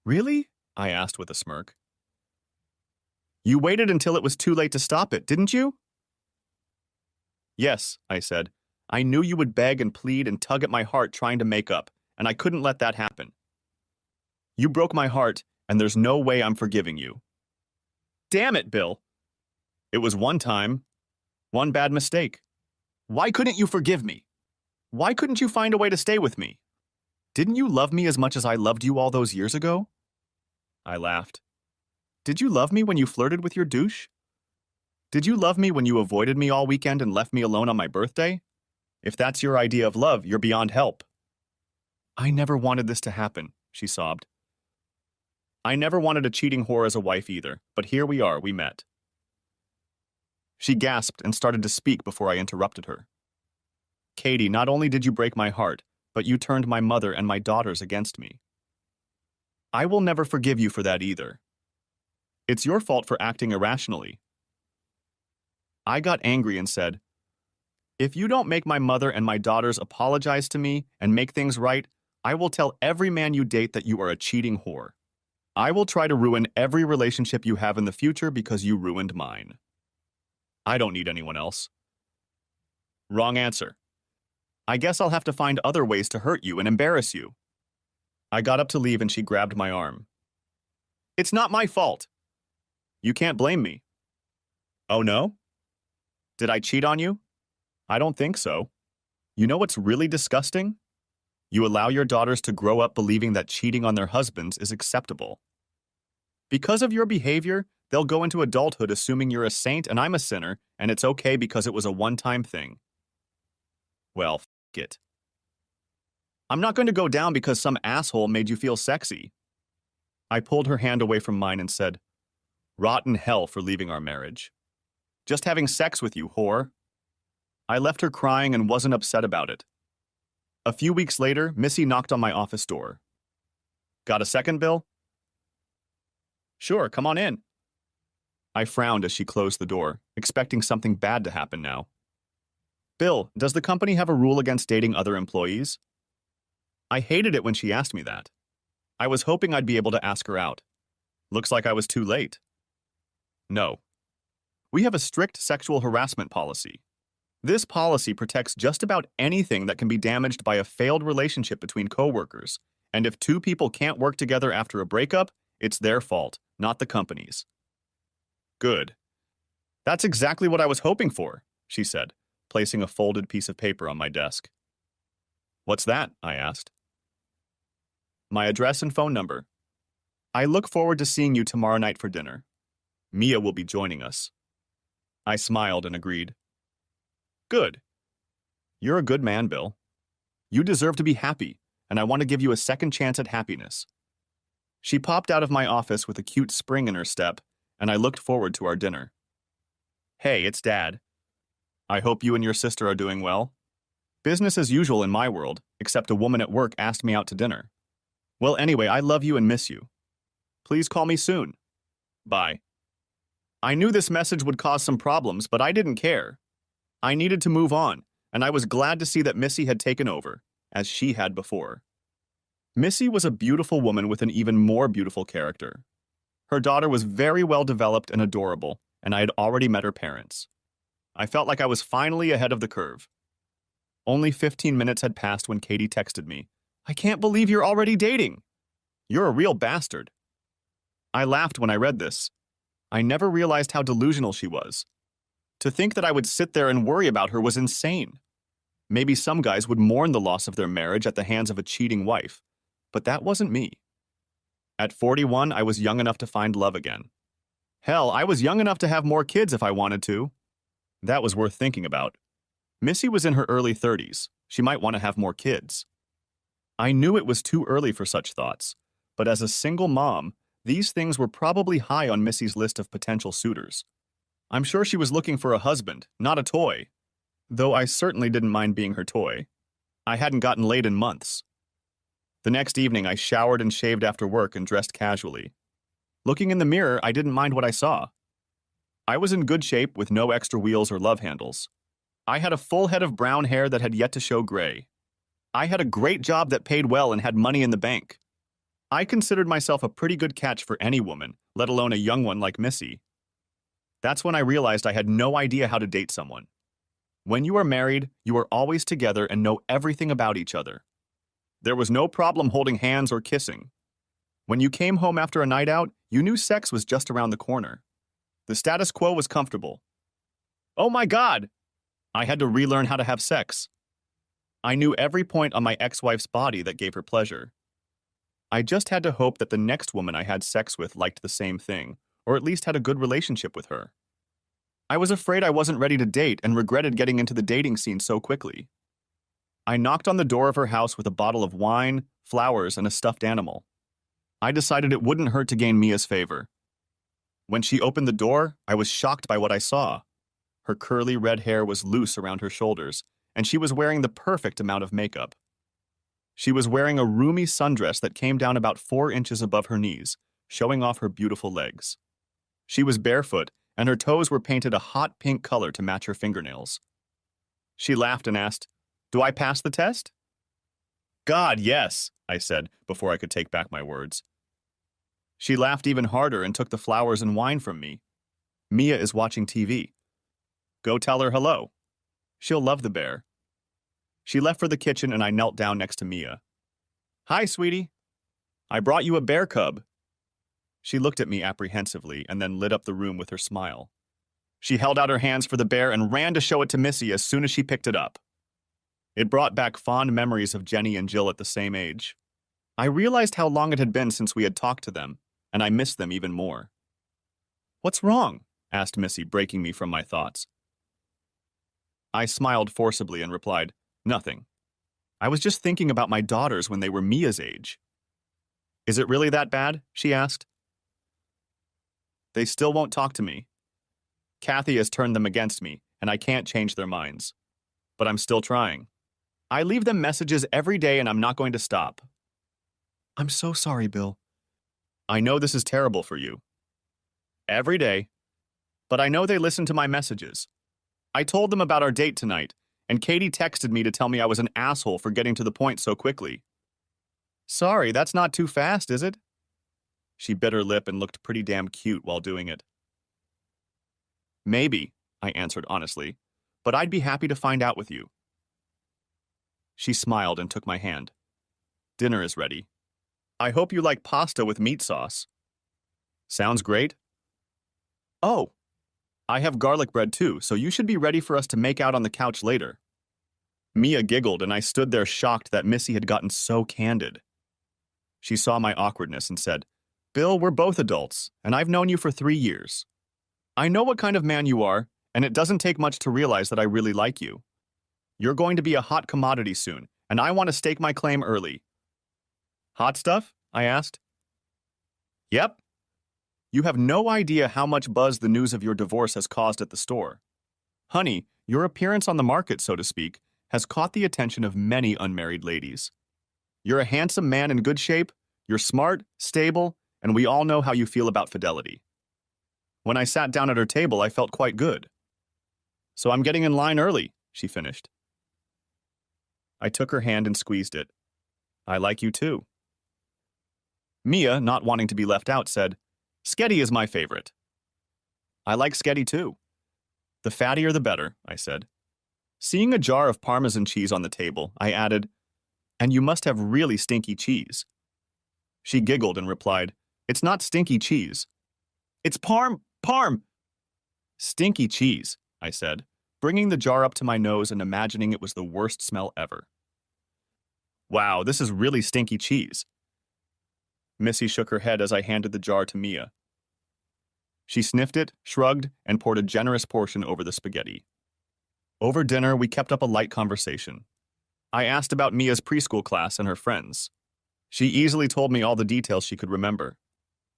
"Really?" I asked with a smirk. "You waited until it was too late to stop it, didn't you?" "Yes," I said. "I knew you would beg and plead and tug at my heart trying to make up, and I couldn't let that happen. You broke my heart, and there's no way I'm forgiving you." "Damn it, Bill. It was one time. One bad mistake. Why couldn't you forgive me? Why couldn't you find a way to stay with me? Didn't you love me as much as I loved you all those years ago?" I laughed. "Did you love me when you flirted with your douche? Did you love me when you avoided me all weekend and left me alone on my birthday? If that's your idea of love, you're beyond help." "I never wanted this to happen," she sobbed. "I never wanted a cheating whore as a wife either, but here we are, we met." She gasped and started to speak before I interrupted her. "Katie, not only did you break my heart, but you turned my mother and my daughters against me. I will never forgive you for that either. It's your fault for acting irrationally." I got angry and said, "If you don't make my mother and my daughters apologize to me and make things right, I will tell every man you date that you are a cheating whore. I will try to ruin every relationship you have in the future because you ruined mine. I don't need anyone else." "Wrong answer. I guess I'll have to find other ways to hurt you and embarrass you." I got up to leave and she grabbed my arm. "It's not my fault." "You can't blame me." "Oh no? Did I cheat on you?" "I don't think so." "You know what's really disgusting? You allow your daughters to grow up believing that cheating on their husbands is acceptable. Because of your behavior, they'll go into adulthood assuming you're a saint and I'm a sinner, and it's okay because it was a one-time thing." Well, f it. I'm not going to go down because some asshole made you feel sexy. I pulled her hand away from mine and said, "Rotten hell for leaving our marriage. Just having sex with you, whore." I left her crying and wasn't upset about it. A few weeks later, Missy knocked on my office door. "Got a second, Bill?" "Sure, come on in." I frowned as she closed the door, expecting something bad to happen now. "Bill, does the company have a rule against dating other employees?" I hated it when she asked me that. I was hoping I'd be able to ask her out. Looks like I was too late. "No. We have a strict sexual harassment policy. This policy protects just about anything that can be damaged by a failed relationship between coworkers, and if two people can't work together after a breakup, it's their fault, not the company's." "Good. That's exactly what I was hoping for," she said, placing a folded piece of paper on my desk. "What's that?" I asked. "My address and phone number. I look forward to seeing you tomorrow night for dinner. Mia will be joining us." I smiled and agreed. Good. You're a good man, Bill. You deserve to be happy, and I want to give you a second chance at happiness. She popped out of my office with a cute spring in her step, and I looked forward to our dinner. Hey, it's Dad. I hope you and your sister are doing well. Business as usual in my world, except a woman at work asked me out to dinner. Well, anyway, I love you and miss you. Please call me soon. Bye. I knew this message would cause some problems, but I didn't care. I needed to move on, and I was glad to see that Missy had taken over, as she had before. Missy was a beautiful woman with an even more beautiful character. Her daughter was very well developed and adorable, and I had already met her parents. I felt like I was finally ahead of the curve. Only 15 minutes had passed when Katie texted me, "I can't believe you're already dating. You're a real bastard." I laughed when I read this. I never realized how delusional she was. To think that I would sit there and worry about her was insane. Maybe some guys would mourn the loss of their marriage at the hands of a cheating wife, but that wasn't me. At 41, I was young enough to find love again. Hell, I was young enough to have more kids if I wanted to. That was worth thinking about. Missy was in her early 30s. She might want to have more kids. I knew it was too early for such thoughts, but as a single mom, these things were probably high on Missy's list of potential suitors. I'm sure she was looking for a husband, not a toy. Though I certainly didn't mind being her toy. I hadn't gotten laid in months. The next evening, I showered and shaved after work and dressed casually. Looking in the mirror, I didn't mind what I saw. I was in good shape with no extra wheels or love handles. I had a full head of brown hair that had yet to show gray. I had a great job that paid well and had money in the bank. I considered myself a pretty good catch for any woman, let alone a young one like Missy. That's when I realized I had no idea how to date someone. When you are married, you are always together and know everything about each other. There was no problem holding hands or kissing. When you came home after a night out, you knew sex was just around the corner. The status quo was comfortable. Oh my God! I had to relearn how to have sex. I knew every point on my ex-wife's body that gave her pleasure. I just had to hope that the next woman I had sex with liked the same thing, or at least had a good relationship with her. I was afraid I wasn't ready to date and regretted getting into the dating scene so quickly. I knocked on the door of her house with a bottle of wine, flowers, and a stuffed animal. I decided it wouldn't hurt to gain Mia's favor. When she opened the door, I was shocked by what I saw. Her curly red hair was loose around her shoulders, and she was wearing the perfect amount of makeup. She was wearing a roomy sundress that came down about 4 inches above her knees, showing off her beautiful legs. She was barefoot, and her toes were painted a hot pink color to match her fingernails. She laughed and asked, "Do I pass the test?" "God, yes," I said, before I could take back my words. She laughed even harder and took the flowers and wine from me. "Mia is watching TV. Go tell her hello. She'll love the bear." She left for the kitchen and I knelt down next to Mia. "Hi, sweetie. I brought you a bear cub." She looked at me apprehensively and then lit up the room with her smile. She held out her hands for the bear and ran to show it to Missy as soon as she picked it up. It brought back fond memories of Jenny and Jill at the same age. I realized how long it had been since we had talked to them, and I missed them even more. "What's wrong?" asked Missy, breaking me from my thoughts. I smiled forcibly and replied, "Nothing. I was just thinking about my daughters when they were Mia's age." "Is it really that bad?" she asked. "They still won't talk to me. Kathy has turned them against me, and I can't change their minds. But I'm still trying. I leave them messages every day and I'm not going to stop." "I'm so sorry, Bill." "I know this is terrible for you. Every day. But I know they listen to my messages. I told them about our date tonight, and Katie texted me to tell me I was an asshole for getting to the point so quickly." "Sorry, that's not too fast, is it?" She bit her lip and looked pretty damn cute while doing it. "Maybe," I answered honestly, "but I'd be happy to find out with you." She smiled and took my hand. "Dinner is ready. I hope you like pasta with meat sauce." "Sounds great." "Oh, I have garlic bread too, so you should be ready for us to make out on the couch later." Mia giggled and I stood there shocked that Missy had gotten so candid. She saw my awkwardness and said, "Bill, we're both adults, and I've known you for 3 years. I know what kind of man you are, And it doesn't take much to realize that I really like you. You're going to be a hot commodity soon, and I want to stake my claim early. Hot stuff? I asked. Yep. You have no idea how much buzz the news of your divorce has caused at the store. Honey, your appearance on the market, so to speak, has caught the attention of many unmarried ladies. You're a handsome man in good shape, you're smart, stable, and we all know how you feel about fidelity. When I sat down at her table, I felt quite good. So I'm getting in line early, she finished. I took her hand and squeezed it. I like you too. Mia, not wanting to be left out, said, Sketty is my favorite. I like Sketty too. The fattier the better, I said. Seeing a jar of Parmesan cheese on the table, I added, and you must have really stinky cheese. She giggled and replied, It's not stinky cheese. It's Parm. Stinky cheese, I said, bringing the jar up to my nose and imagining it was the worst smell ever. Wow, this is really stinky cheese. Missy shook her head as I handed the jar to Mia. She sniffed it, shrugged, and poured a generous portion over the spaghetti. Over dinner, we kept up a light conversation. I asked about Mia's preschool class and her friends. She easily told me all the details she could remember.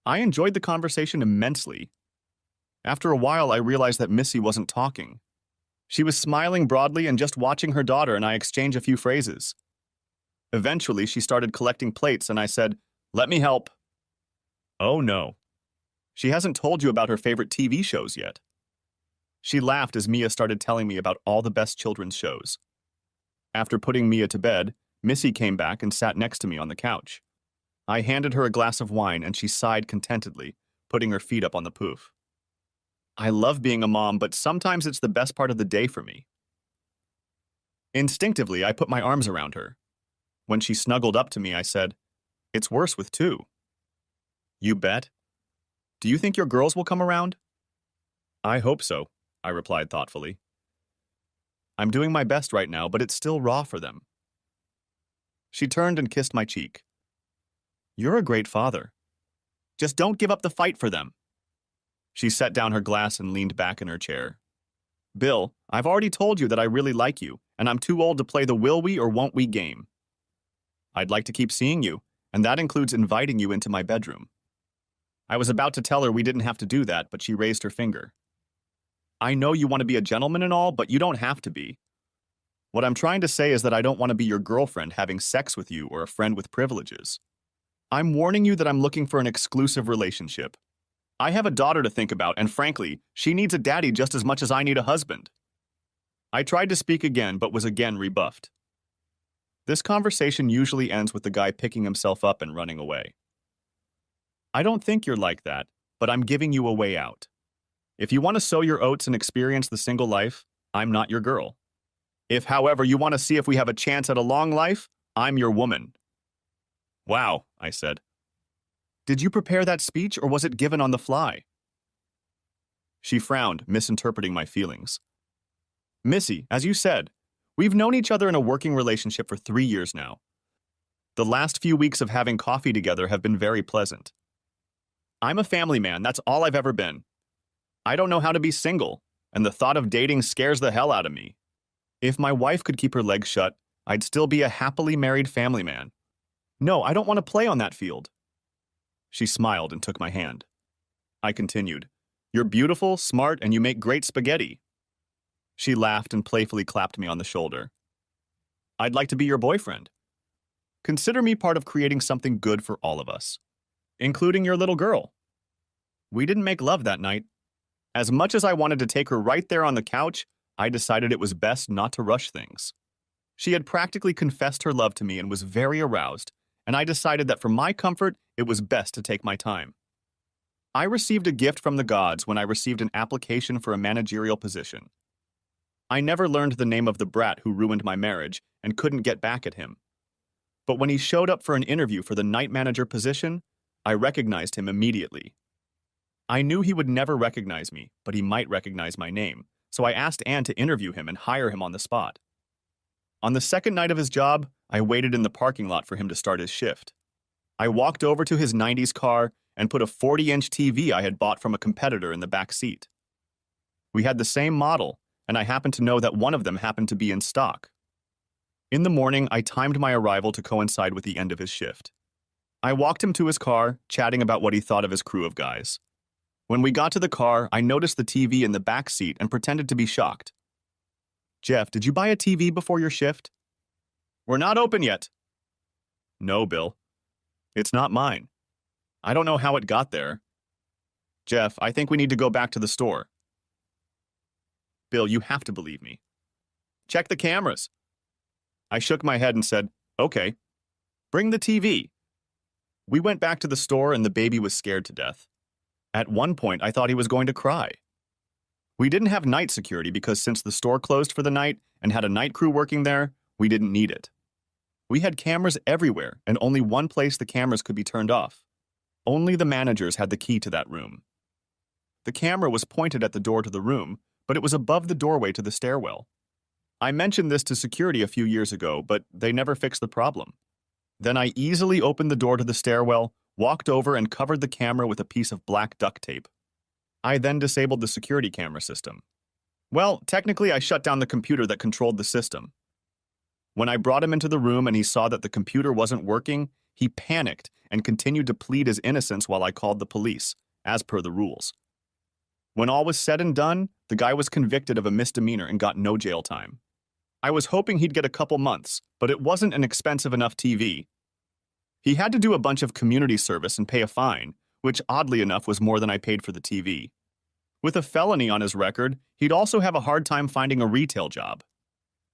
I enjoyed the conversation immensely. After a while, I realized that Missy wasn't talking. She was smiling broadly and just watching her daughter and I exchange a few phrases. Eventually, she started collecting plates and I said, Let me help. Oh no. She hasn't told you about her favorite TV shows yet. She laughed as Mia started telling me about all the best children's shows. After putting Mia to bed, Missy came back and sat next to me on the couch. I handed her a glass of wine and she sighed contentedly, putting her feet up on the poof. I love being a mom, but sometimes it's the best part of the day for me. Instinctively, I put my arms around her. When she snuggled up to me, I said, It's worse with two. You bet. Do you think your girls will come around? I hope so, I replied thoughtfully. I'm doing my best right now, but it's still raw for them. She turned and kissed my cheek. You're a great father. Just don't give up the fight for them. She set down her glass and leaned back in her chair. Bill, I've already told you that I really like you, and I'm too old to play the will we or won't we game. I'd like to keep seeing you, and that includes inviting you into my bedroom. I was about to tell her we didn't have to do that, but she raised her finger. I know you want to be a gentleman and all, but you don't have to be. What I'm trying to say is that I don't want to be your girlfriend having sex with you or a friend with privileges. I'm warning you that I'm looking for an exclusive relationship. I have a daughter to think about, and frankly, she needs a daddy just as much as I need a husband. I tried to speak again, but was again rebuffed. This conversation usually ends with the guy picking himself up and running away. I don't think you're like that, but I'm giving you a way out. If you want to sow your oats and experience the single life, I'm not your girl. If, however, you want to see if we have a chance at a long life, I'm your woman. Wow, I said. Did you prepare that speech or was it given on the fly? She frowned, misinterpreting my feelings. Missy, as you said, we've known each other in a working relationship for 3 years now. The last few weeks of having coffee together have been very pleasant. I'm a family man, that's all I've ever been. I don't know how to be single, and the thought of dating scares the hell out of me. If my wife could keep her legs shut, I'd still be a happily married family man. No, I don't want to play on that field. She smiled and took my hand. I continued, You're beautiful, smart, and you make great spaghetti. She laughed and playfully clapped me on the shoulder. I'd like to be your boyfriend. Consider me part of creating something good for all of us, including your little girl. We didn't make love that night. As much as I wanted to take her right there on the couch, I decided it was best not to rush things. She had practically confessed her love to me and was very aroused, and I decided that for my comfort, it was best to take my time. I received a gift from the gods when I received an application for a managerial position. I never learned the name of the brat who ruined my marriage and couldn't get back at him. But when he showed up for an interview for the night manager position, I recognized him immediately. I knew he would never recognize me, but he might recognize my name, so I asked Anne to interview him and hire him on the spot. On the second night of his job, I waited in the parking lot for him to start his shift. I walked over to his 90s car and put a 40-inch TV I had bought from a competitor in the back seat. We had the same model, and I happened to know that one of them happened to be in stock. In the morning, I timed my arrival to coincide with the end of his shift. I walked him to his car, chatting about what he thought of his crew of guys. When we got to the car, I noticed the TV in the back seat and pretended to be shocked. Jeff, did you buy a TV before your shift? We're not open yet. No, Bill. It's not mine. I don't know how it got there. Jeff, I think we need to go back to the store. Bill, you have to believe me. Check the cameras. I shook my head and said, okay. Bring the TV. We went back to the store and the baby was scared to death. At one point, I thought he was going to cry. We didn't have night security because since the store closed for the night and had a night crew working there, we didn't need it. We had cameras everywhere and only one place the cameras could be turned off. Only the managers had the key to that room. The camera was pointed at the door to the room, but it was above the doorway to the stairwell. I mentioned this to security a few years ago, but they never fixed the problem. Then I easily opened the door to the stairwell, walked over and covered the camera with a piece of black duct tape. I then disabled the security camera system. Well, technically I shut down the computer that controlled the system. When I brought him into the room and he saw that the computer wasn't working, he panicked and continued to plead his innocence while I called the police, as per the rules. When all was said and done, the guy was convicted of a misdemeanor and got no jail time. I was hoping he'd get a couple months, but it wasn't an expensive enough TV. He had to do a bunch of community service and pay a fine, which oddly enough was more than I paid for the TV. With a felony on his record, he'd also have a hard time finding a retail job.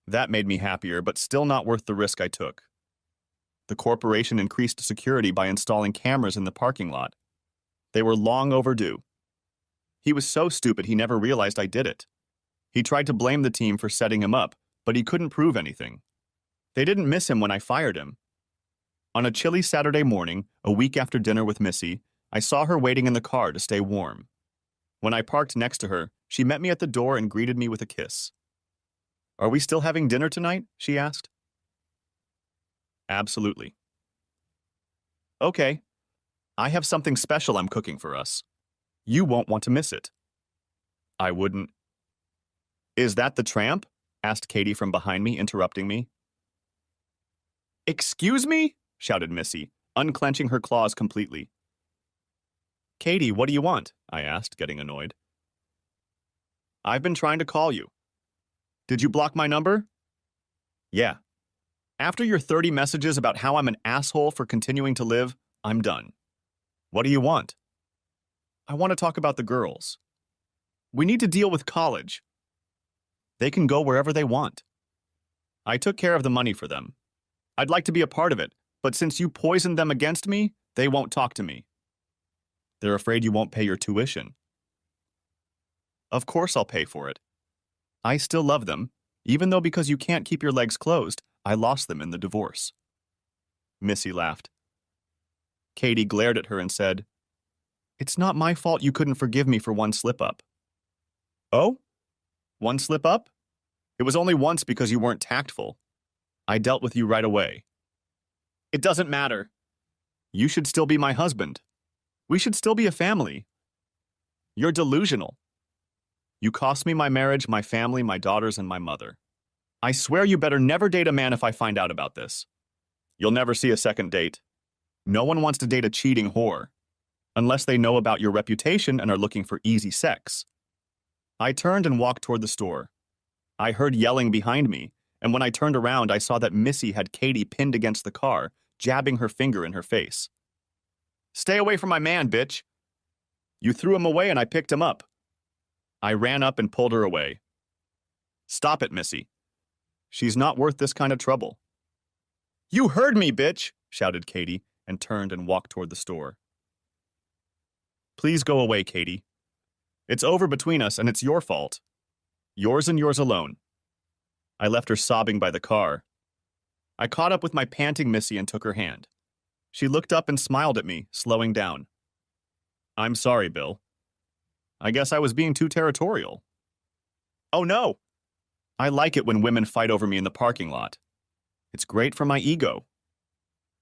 That made me happier, but still not worth the risk I took. The corporation increased security by installing cameras in the parking lot. They were long overdue. He was so stupid he never realized I did it. He tried to blame the team for setting him up, but he couldn't prove anything. They didn't miss him when I fired him. On a chilly Saturday morning, a week after dinner with Missy, I saw her waiting in the car to stay warm. When I parked next to her, she met me at the door and greeted me with a kiss. Are we still having dinner tonight? She asked. Absolutely. Okay. I have something special I'm cooking for us. You won't want to miss it. I wouldn't. Is that the tramp? Asked Katie from behind me, interrupting me. Excuse me? Shouted Missy, unclenching her claws completely. Katie, what do you want? I asked, getting annoyed. I've been trying to call you. Did you block my number? Yeah. After your 30 messages about how I'm an asshole for continuing to live, I'm done. What do you want? I want to talk about the girls. We need to deal with college. They can go wherever they want. I took care of the money for them. I'd like to be a part of it, but since you poisoned them against me, they won't talk to me. They're afraid you won't pay your tuition. Of course I'll pay for it. I still love them, even though because you can't keep your legs closed, I lost them in the divorce. Missy laughed. Katie glared at her and said, It's not my fault you couldn't forgive me for one slip-up. Oh? One slip-up? It was only once because you weren't tactful. I dealt with you right away. It doesn't matter. You should still be my husband. We should still be a family. You're delusional. You cost me my marriage, my family, my daughters, and my mother. I swear you better never date a man if I find out about this. You'll never see a second date. No one wants to date a cheating whore, unless they know about your reputation and are looking for easy sex. I turned and walked toward the store. I heard yelling behind me, and when I turned around, I saw that Missy had Katie pinned against the car, jabbing her finger in her face. Stay away from my man, bitch. You threw him away and I picked him up. I ran up and pulled her away. Stop it, Missy. She's not worth this kind of trouble. You heard me, bitch, shouted Katie, and turned and walked toward the store. Please go away, Katie. It's over between us and it's your fault. Yours and yours alone. I left her sobbing by the car. I caught up with my panting Missy and took her hand. She looked up and smiled at me, slowing down. I'm sorry, Bill. I guess I was being too territorial. Oh no! I like it when women fight over me in the parking lot. It's great for my ego.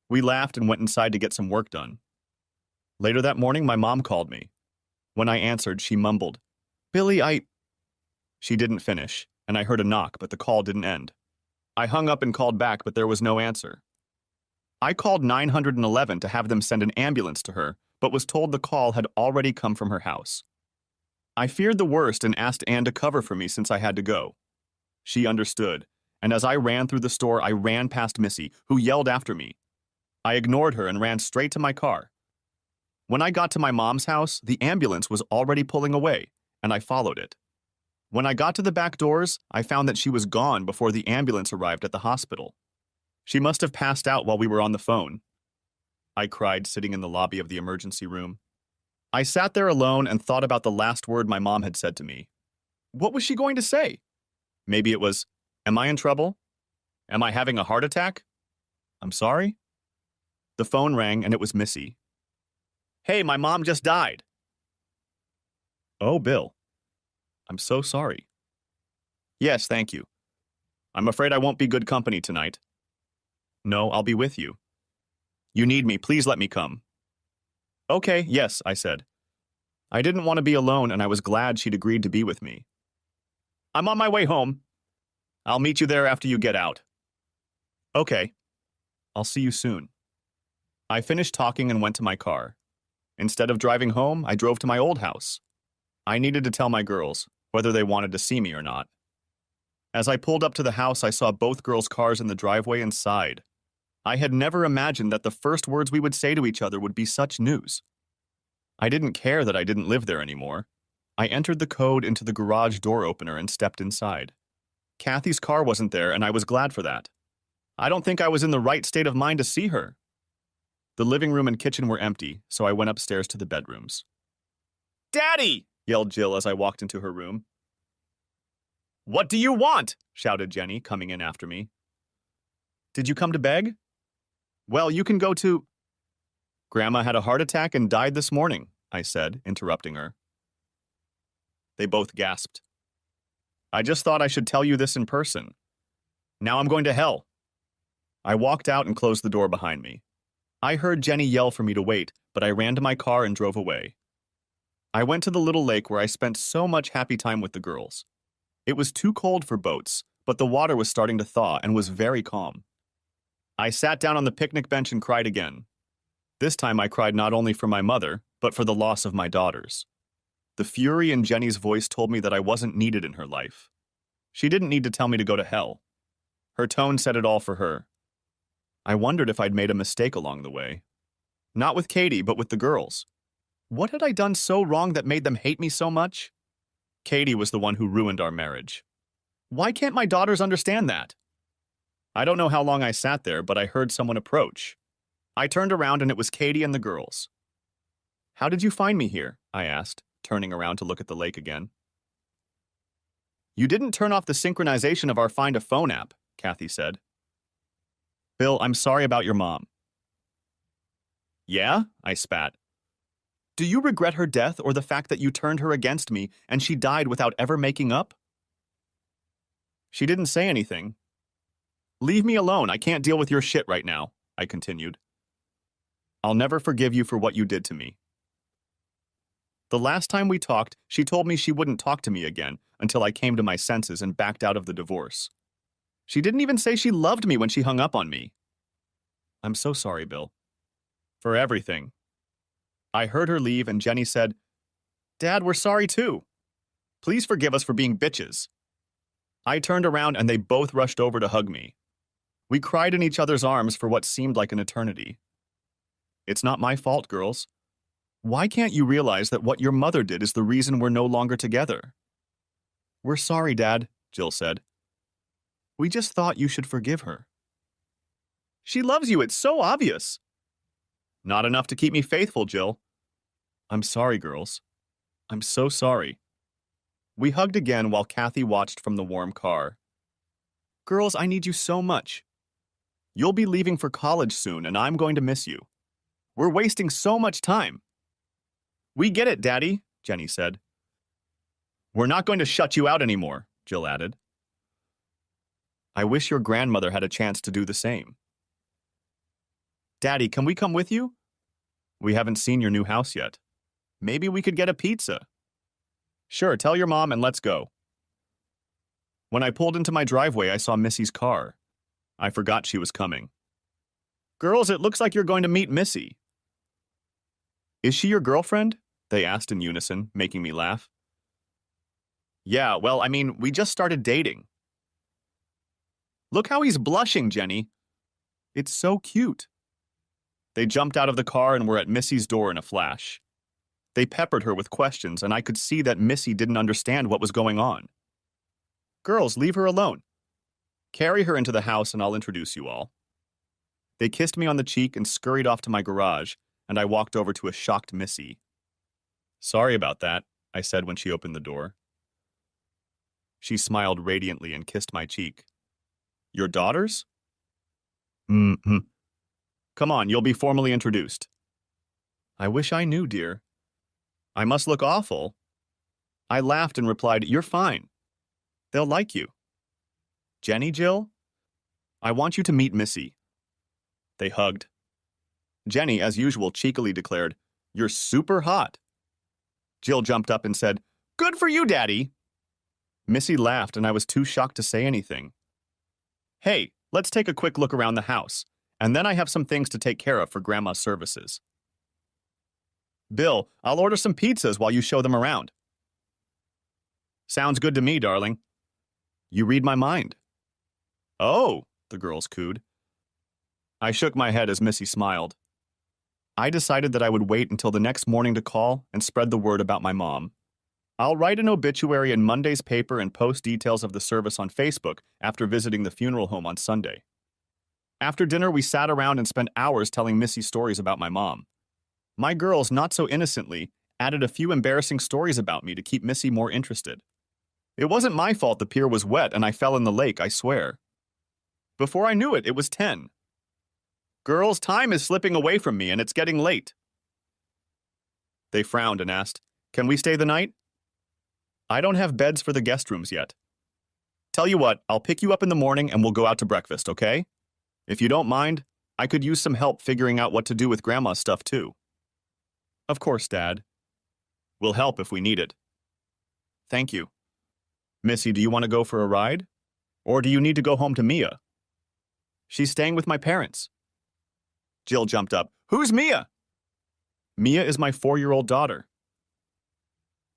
We laughed and went inside to get some work done. Later that morning, my mom called me. When I answered, she mumbled, Billy, She didn't finish, and I heard a knock, but the call didn't end. I hung up and called back, but there was no answer. I called 911 to have them send an ambulance to her, but was told the call had already come from her house. I feared the worst and asked Anne to cover for me since I had to go. She understood, and as I ran through the store, I ran past Missy, who yelled after me. I ignored her and ran straight to my car. When I got to my mom's house, the ambulance was already pulling away, and I followed it. When I got to the back doors, I found that she was gone before the ambulance arrived at the hospital. She must have passed out while we were on the phone. I cried, sitting in the lobby of the emergency room. I sat there alone and thought about the last word my mom had said to me. What was she going to say? Maybe it was, "Am I in trouble? Am I having a heart attack? I'm sorry?" The phone rang and it was Missy. "Hey, my mom just died." "Oh, Bill. I'm so sorry." "Yes, thank you. I'm afraid I won't be good company tonight." "No, I'll be with you." "You need me, please let me come." "Okay, yes," I said. I didn't want to be alone, and I was glad she'd agreed to be with me. "I'm on my way home. I'll meet you there after you get out." "Okay. I'll see you soon." I finished talking and went to my car. Instead of driving home, I drove to my old house. I needed to tell my girls, whether they wanted to see me or not. As I pulled up to the house, I saw both girls' cars in the driveway and sighed. I had never imagined that the first words we would say to each other would be such news. I didn't care that I didn't live there anymore. I entered the code into the garage door opener and stepped inside. Kathy's car wasn't there, and I was glad for that. I don't think I was in the right state of mind to see her. The living room and kitchen were empty, so I went upstairs to the bedrooms. "Daddy!" yelled Jill as I walked into her room. "What do you want?" shouted Jenny, coming in after me. "Did you come to beg?" "Well, you can go to—" "Grandma had a heart attack and died this morning," I said, interrupting her. They both gasped. "I just thought I should tell you this in person. Now I'm going to hell." I walked out and closed the door behind me. I heard Jenny yell for me to wait, but I ran to my car and drove away. I went to the little lake where I spent so much happy time with the girls. It was too cold for boats, but the water was starting to thaw and was very calm. I sat down on the picnic bench and cried again. This time I cried not only for my mother, but for the loss of my daughters. The fury in Jenny's voice told me that I wasn't needed in her life. She didn't need to tell me to go to hell. Her tone said it all for her. I wondered if I'd made a mistake along the way. Not with Katie, but with the girls. What had I done so wrong that made them hate me so much? Katie was the one who ruined our marriage. Why can't my daughters understand that? I don't know how long I sat there, but I heard someone approach. I turned around and it was Katie and the girls. "How did you find me here?" I asked, turning around to look at the lake again. "You didn't turn off the synchronization of our Find a Phone app," Kathy said. "Bill, I'm sorry about your mom." "Yeah?" I spat. "Do you regret her death or the fact that you turned her against me and she died without ever making up?" She didn't say anything. "Leave me alone, I can't deal with your shit right now," I continued. "I'll never forgive you for what you did to me." The last time we talked, she told me she wouldn't talk to me again until I came to my senses and backed out of the divorce. She didn't even say she loved me when she hung up on me. "I'm so sorry, Bill. For everything." I heard her leave and Jenny said, "Dad, we're sorry too. Please forgive us for being bitches." I turned around and they both rushed over to hug me. We cried in each other's arms for what seemed like an eternity. It's not my fault, girls. Why can't you realize that what your mother did is the reason we're no longer together? "We're sorry, Dad," Jill said. "We just thought you should forgive her." "She loves you, it's so obvious." "Not enough to keep me faithful, Jill." "I'm sorry, girls. I'm so sorry." We hugged again while Kathy watched from the warm car. "Girls, I need you so much. You'll be leaving for college soon, and I'm going to miss you. We're wasting so much time." "We get it, Daddy," Jenny said. "We're not going to shut you out anymore," Jill added. "I wish your grandmother had a chance to do the same." "Daddy, can we come with you?" "We haven't seen your new house yet. Maybe we could get a pizza." "Sure, tell your mom and let's go." When I pulled into my driveway, I saw Missy's car. I forgot she was coming. Girls, it looks like you're going to meet Missy. Is she your girlfriend? They asked in unison, making me laugh. Yeah, well, I mean, we just started dating. Look how he's blushing, Jenny. It's so cute. They jumped out of the car and were at Missy's door in a flash. They peppered her with questions, and I could see that Missy didn't understand what was going on. Girls, leave her alone. Carry her into the house and I'll introduce you all. They kissed me on the cheek and scurried off to my garage, and I walked over to a shocked Missy. Sorry about that, I said when she opened the door. She smiled radiantly and kissed my cheek. Your daughters? Mm-hmm. Come on, you'll be formally introduced. I wish I knew, dear. I must look awful. I laughed and replied, You're fine. They'll like you. Jenny, Jill? I want you to meet Missy. They hugged. Jenny, as usual, cheekily declared, You're super hot. Jill jumped up and said, Good for you, Daddy. Missy laughed, and I was too shocked to say anything. Hey, let's take a quick look around the house, and then I have some things to take care of for Grandma's services. Bill, I'll order some pizzas while you show them around. Sounds good to me, darling. You read my mind. Oh, the girls cooed. I shook my head as Missy smiled. I decided that I would wait until the next morning to call and spread the word about my mom. I'll write an obituary in Monday's paper and post details of the service on Facebook after visiting the funeral home on Sunday. After dinner, we sat around and spent hours telling Missy stories about my mom. My girls, not so innocently, added a few embarrassing stories about me to keep Missy more interested. It wasn't my fault the pier was wet and I fell in the lake, I swear. Before I knew it, it was 10. Girls, time is slipping away from me and it's getting late. They frowned and asked, Can we stay the night? I don't have beds for the guest rooms yet. Tell you what, I'll pick you up in the morning and we'll go out to breakfast, okay? If you don't mind, I could use some help figuring out what to do with Grandma's stuff too. Of course, Dad. We'll help if we need it. Thank you. Missy, do you want to go for a ride? Or do you need to go home to Mia? She's staying with my parents. Jill jumped up. Who's Mia? Mia is my 4-year-old daughter.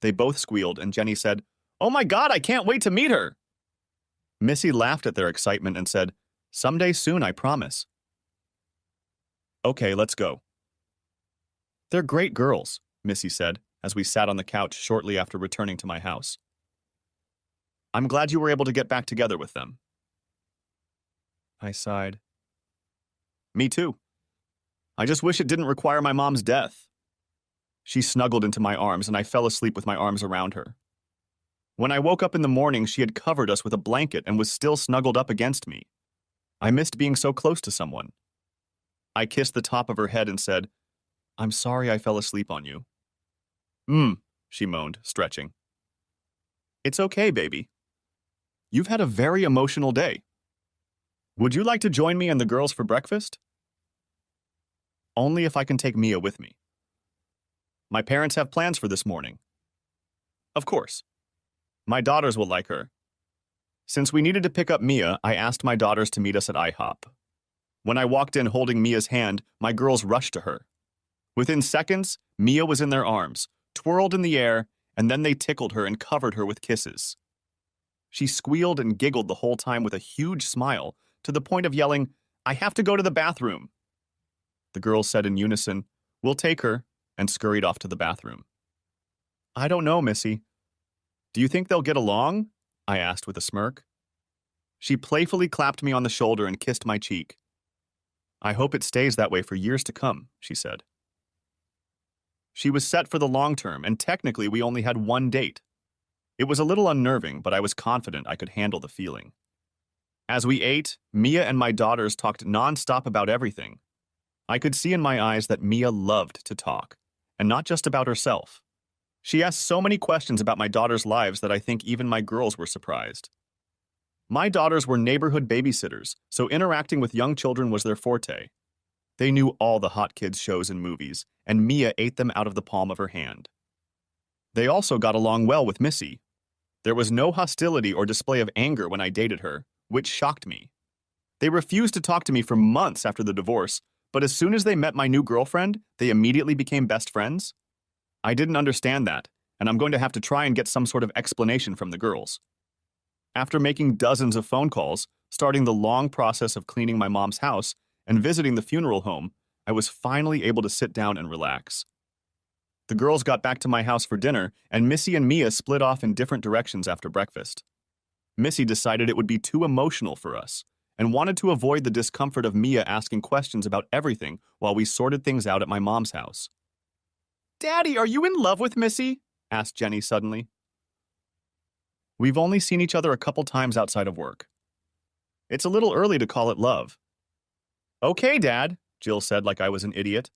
They both squealed, and Jenny said, Oh my God, I can't wait to meet her. Missy laughed at their excitement and said, Someday soon, I promise. Okay, let's go. They're great girls, Missy said, as we sat on the couch shortly after returning to my house. I'm glad you were able to get back together with them. I sighed. Me too. I just wish it didn't require my mom's death. She snuggled into my arms, and I fell asleep with my arms around her. When I woke up in the morning, she had covered us with a blanket and was still snuggled up against me. I missed being so close to someone. I kissed the top of her head and said, I'm sorry I fell asleep on you. She moaned, stretching. It's okay, baby. You've had a very emotional day. Would you like to join me and the girls for breakfast? Only if I can take Mia with me. My parents have plans for this morning. Of course. My daughters will like her. Since we needed to pick up Mia, I asked my daughters to meet us at IHOP. When I walked in holding Mia's hand, my girls rushed to her. Within seconds, Mia was in their arms, twirled in the air, and then they tickled her and covered her with kisses. She squealed and giggled the whole time with a huge smile, to the point of yelling, I have to go to the bathroom. The girls said in unison, We'll take her, and scurried off to the bathroom. I don't know, Missy. Do you think they'll get along? I asked with a smirk. She playfully clapped me on the shoulder and kissed my cheek. I hope it stays that way for years to come, she said. She was set for the long term, and technically we only had one date. It was a little unnerving, but I was confident I could handle the feeling. As we ate, Mia and my daughters talked nonstop about everything. I could see in my eyes that Mia loved to talk, and not just about herself. She asked so many questions about my daughters' lives that I think even my girls were surprised. My daughters were neighborhood babysitters, so interacting with young children was their forte. They knew all the hot kids shows and movies, and Mia ate them out of the palm of her hand. They also got along well with Missy. There was no hostility or display of anger when I dated her, which shocked me. They refused to talk to me for months after the divorce, but as soon as they met my new girlfriend, they immediately became best friends. I didn't understand that, and I'm going to have to try and get some sort of explanation from the girls. After making dozens of phone calls, starting the long process of cleaning my mom's house, and visiting the funeral home, I was finally able to sit down and relax. The girls got back to my house for dinner, and Missy and Mia split off in different directions after breakfast. Missy decided it would be too emotional for us, and wanted to avoid the discomfort of Mia asking questions about everything while we sorted things out at my mom's house. "Daddy, are you in love with Missy?" asked Jenny suddenly. "We've only seen each other a couple times outside of work. It's a little early to call it love." "Okay, Dad," Jill said like I was an idiot.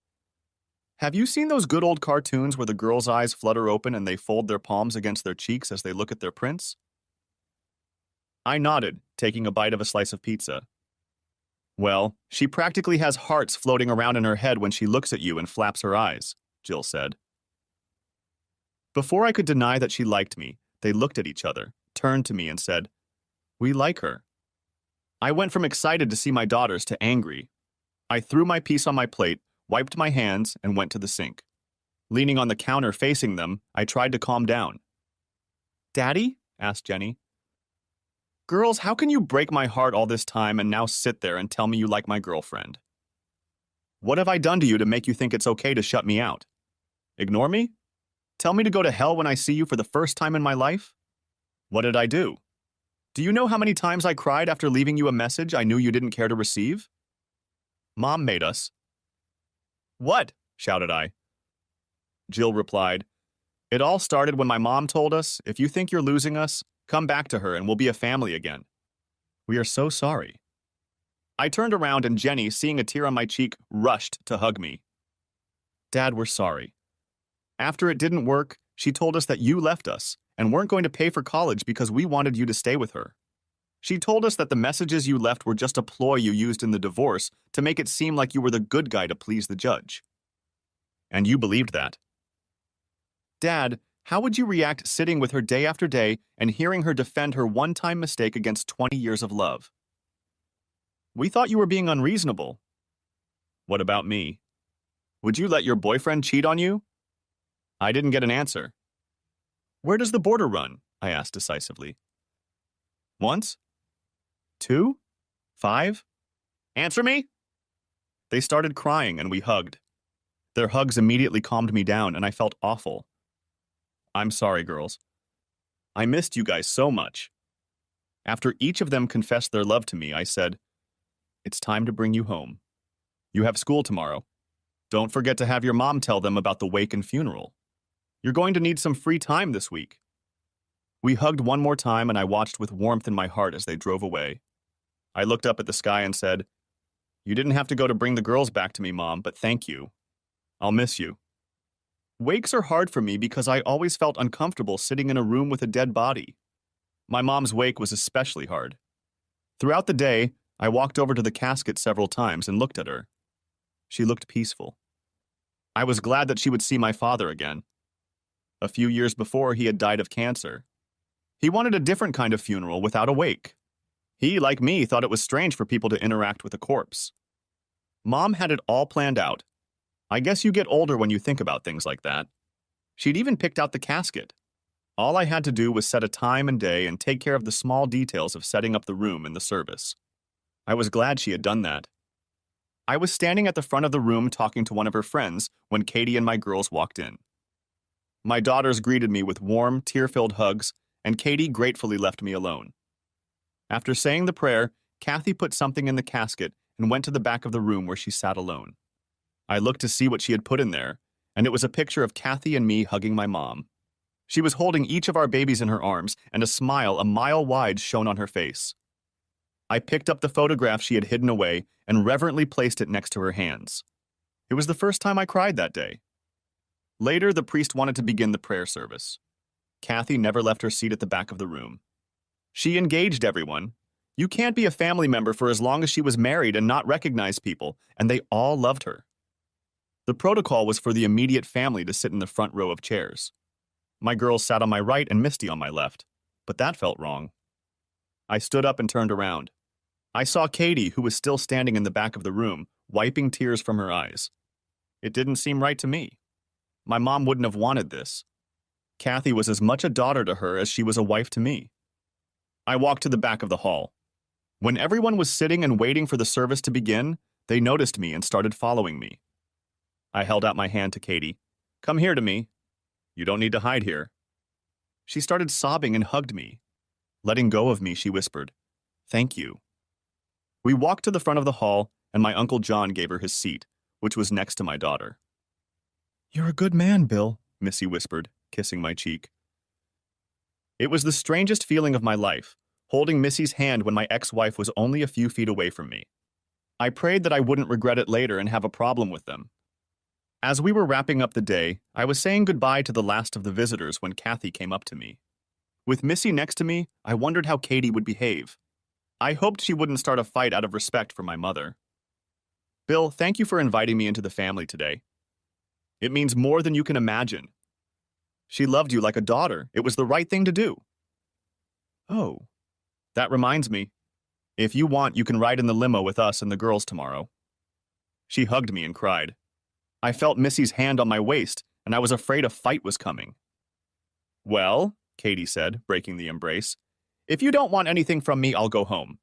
"Have you seen those good old cartoons where the girls' eyes flutter open and they fold their palms against their cheeks as they look at their prince?" I nodded, taking a bite of a slice of pizza. "Well, she practically has hearts floating around in her head when she looks at you and flaps her eyes," Jill said. Before I could deny that she liked me, they looked at each other, turned to me and said, "We like her." I went from excited to see my daughters to angry. I threw my piece on my plate, wiped my hands, and went to the sink. Leaning on the counter facing them, I tried to calm down. "Daddy?" asked Jenny. "Girls, how can you break my heart all this time and now sit there and tell me you like my girlfriend? What have I done to you to make you think it's okay to shut me out? Ignore me? Tell me to go to hell when I see you for the first time in my life? What did I do? Do you know how many times I cried after leaving you a message I knew you didn't care to receive? Mom made us." "What?" shouted I. Jill replied, "It all started when my mom told us, if you think you're losing us, come back to her and we'll be a family again. We are so sorry." I turned around and Jenny, seeing a tear on my cheek, rushed to hug me. "Dad, we're sorry. After it didn't work, she told us that you left us and weren't going to pay for college because we wanted you to stay with her. She told us that the messages you left were just a ploy you used in the divorce to make it seem like you were the good guy to please the judge. And you believed that. Dad, how would you react sitting with her day after day and hearing her defend her one-time mistake against 20 years of love? We thought you were being unreasonable." "What about me? Would you let your boyfriend cheat on you?" I didn't get an answer. "Where does the border run?" I asked decisively. "Once? 2? 5? Answer me!" They started crying and we hugged. Their hugs immediately calmed me down and I felt awful. "I'm sorry, girls. I missed you guys so much." After each of them confessed their love to me, I said, "It's time to bring you home. You have school tomorrow. Don't forget to have your mom tell them about the wake and funeral. You're going to need some free time this week." We hugged one more time and I watched with warmth in my heart as they drove away. I looked up at the sky and said, "You didn't have to go to bring the girls back to me, Mom, but thank you. I'll miss you." Wakes are hard for me because I always felt uncomfortable sitting in a room with a dead body. My mom's wake was especially hard. Throughout the day, I walked over to the casket several times and looked at her. She looked peaceful. I was glad that she would see my father again. A few years before, he had died of cancer. He wanted a different kind of funeral without a wake. He, like me, thought it was strange for people to interact with a corpse. Mom had it all planned out. I guess you get older when you think about things like that. She'd even picked out the casket. All I had to do was set a time and day and take care of the small details of setting up the room and the service. I was glad she had done that. I was standing at the front of the room talking to one of her friends when Katie and my girls walked in. My daughters greeted me with warm, tear-filled hugs, and Katie gratefully left me alone. After saying the prayer, Kathy put something in the casket and went to the back of the room where she sat alone. I looked to see what she had put in there, and it was a picture of Kathy and me hugging my mom. She was holding each of our babies in her arms, and a smile a mile wide shone on her face. I picked up the photograph she had hidden away and reverently placed it next to her hands. It was the first time I cried that day. Later, the priest wanted to begin the prayer service. Kathy never left her seat at the back of the room. She engaged everyone. You can't be a family member for as long as she was married and not recognize people, and they all loved her. The protocol was for the immediate family to sit in the front row of chairs. My girls sat on my right and Misty on my left. but that felt wrong. I stood up and turned around. I saw Katie, who was still standing in the back of the room, wiping tears from her eyes. It didn't seem right to me. My mom wouldn't have wanted this. Kathy was as much a daughter to her as she was a wife to me. I walked to the back of the hall. When everyone was sitting and waiting for the service to begin, they noticed me and started following me. I held out my hand to Katie. "Come here to me. You don't need to hide here." She started sobbing and hugged me. Letting go of me, she whispered, "Thank you." We walked to the front of the hall, and my Uncle John gave her his seat, which was next to my daughter. "You're a good man, Bill," Missy whispered, kissing my cheek. It was the strangest feeling of my life, holding Missy's hand when my ex-wife was only a few feet away from me. I prayed that I wouldn't regret it later and have a problem with them. As we were wrapping up the day, I was saying goodbye to the last of the visitors when Kathy came up to me. With Missy next to me, I wondered how Katie would behave. I hoped she wouldn't start a fight out of respect for my mother. "Bill, thank you for inviting me into the family today. It means more than you can imagine. She loved you like a daughter. It was the right thing to do." "Oh, that reminds me. If you want, you can ride in the limo with us and the girls tomorrow." She hugged me and cried. I felt Missy's hand on my waist, and I was afraid a fight was coming. "Well," Katie said, breaking the embrace, "if you don't want anything from me, I'll go home."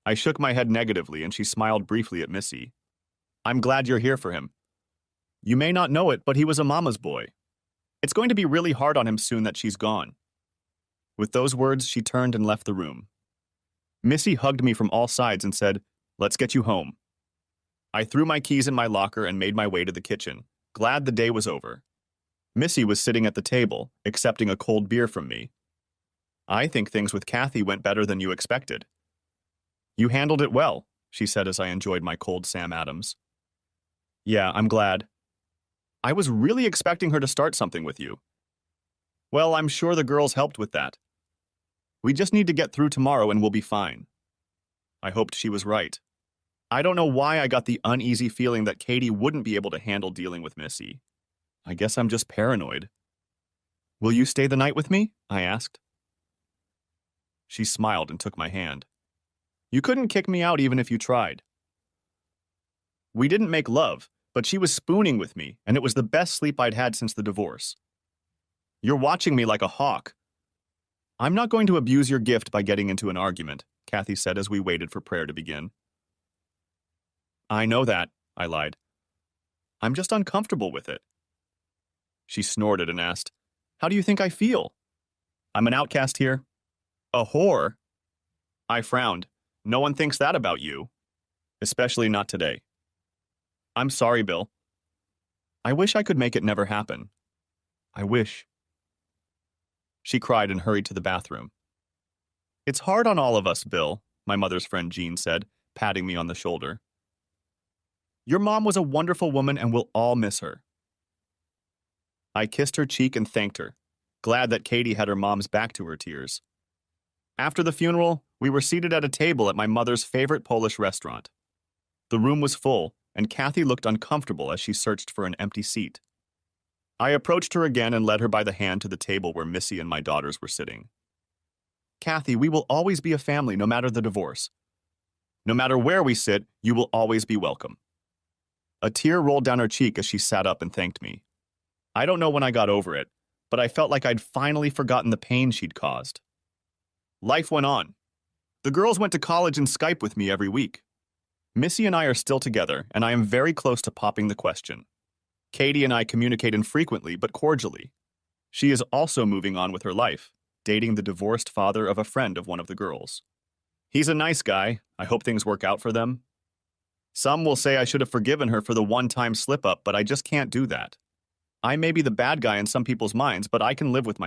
I shook my head negatively, and she smiled briefly at Missy. "I'm glad you're here for him. You may not know it, but he was a mama's boy. It's going to be really hard on him soon that she's gone." With those words, she turned and left the room. Missy hugged me from all sides and said, "Let's get you home." I threw my keys in my locker and made my way to the kitchen, glad the day was over. Missy was sitting at the table, accepting a cold beer from me. "I think things with Kathy went better than you expected." "You handled it well," she said as I enjoyed my cold Sam Adams. "Yeah, I'm glad. I was really expecting her to start something with you." "Well, I'm sure the girls helped with that. We just need to get through tomorrow and we'll be fine." I hoped she was right. I don't know why I got the uneasy feeling that Katie wouldn't be able to handle dealing with Missy. I guess I'm just paranoid. "Will you stay the night with me?" I asked. She smiled and took my hand. "You couldn't kick me out even if you tried." We didn't make love, but she was spooning with me, and it was the best sleep I'd had since the divorce. "You're watching me like a hawk." "I'm not going to abuse your gift by getting into an argument," Kathy said as we waited for prayer to begin. "I know that," I lied. "I'm just uncomfortable with it." She snorted and asked, "How do you think I feel? I'm an outcast here? A whore?" I frowned. "No one thinks that about you. Especially not today." "I'm sorry, Bill. I wish I could make it never happen. I wish." She cried and hurried to the bathroom. "It's hard on all of us, Bill," my mother's friend Jean said, patting me on the shoulder. "Your mom was a wonderful woman and we'll all miss her." I kissed her cheek and thanked her, glad that Katie had her mom's back to her tears. After the funeral, we were seated at a table at my mother's favorite Polish restaurant. The room was full, and Kathy looked uncomfortable as she searched for an empty seat. I approached her again and led her by the hand to the table where Missy and my daughters were sitting. "Kathy, we will always be a family no matter the divorce. No matter where we sit, you will always be welcome." A tear rolled down her cheek as she sat up and thanked me. I don't know when I got over it, but I felt like I'd finally forgotten the pain she'd caused. Life went on. The girls went to college and Skype with me every week. Missy and I are still together, and I am very close to popping the question. Katie and I communicate infrequently but cordially. She is also moving on with her life, dating the divorced father of a friend of one of the girls. He's a nice guy. I hope things work out for them. Some will say I should have forgiven her for the one-time slip-up, but I just can't do that. I may be the bad guy in some people's minds, but I can live with my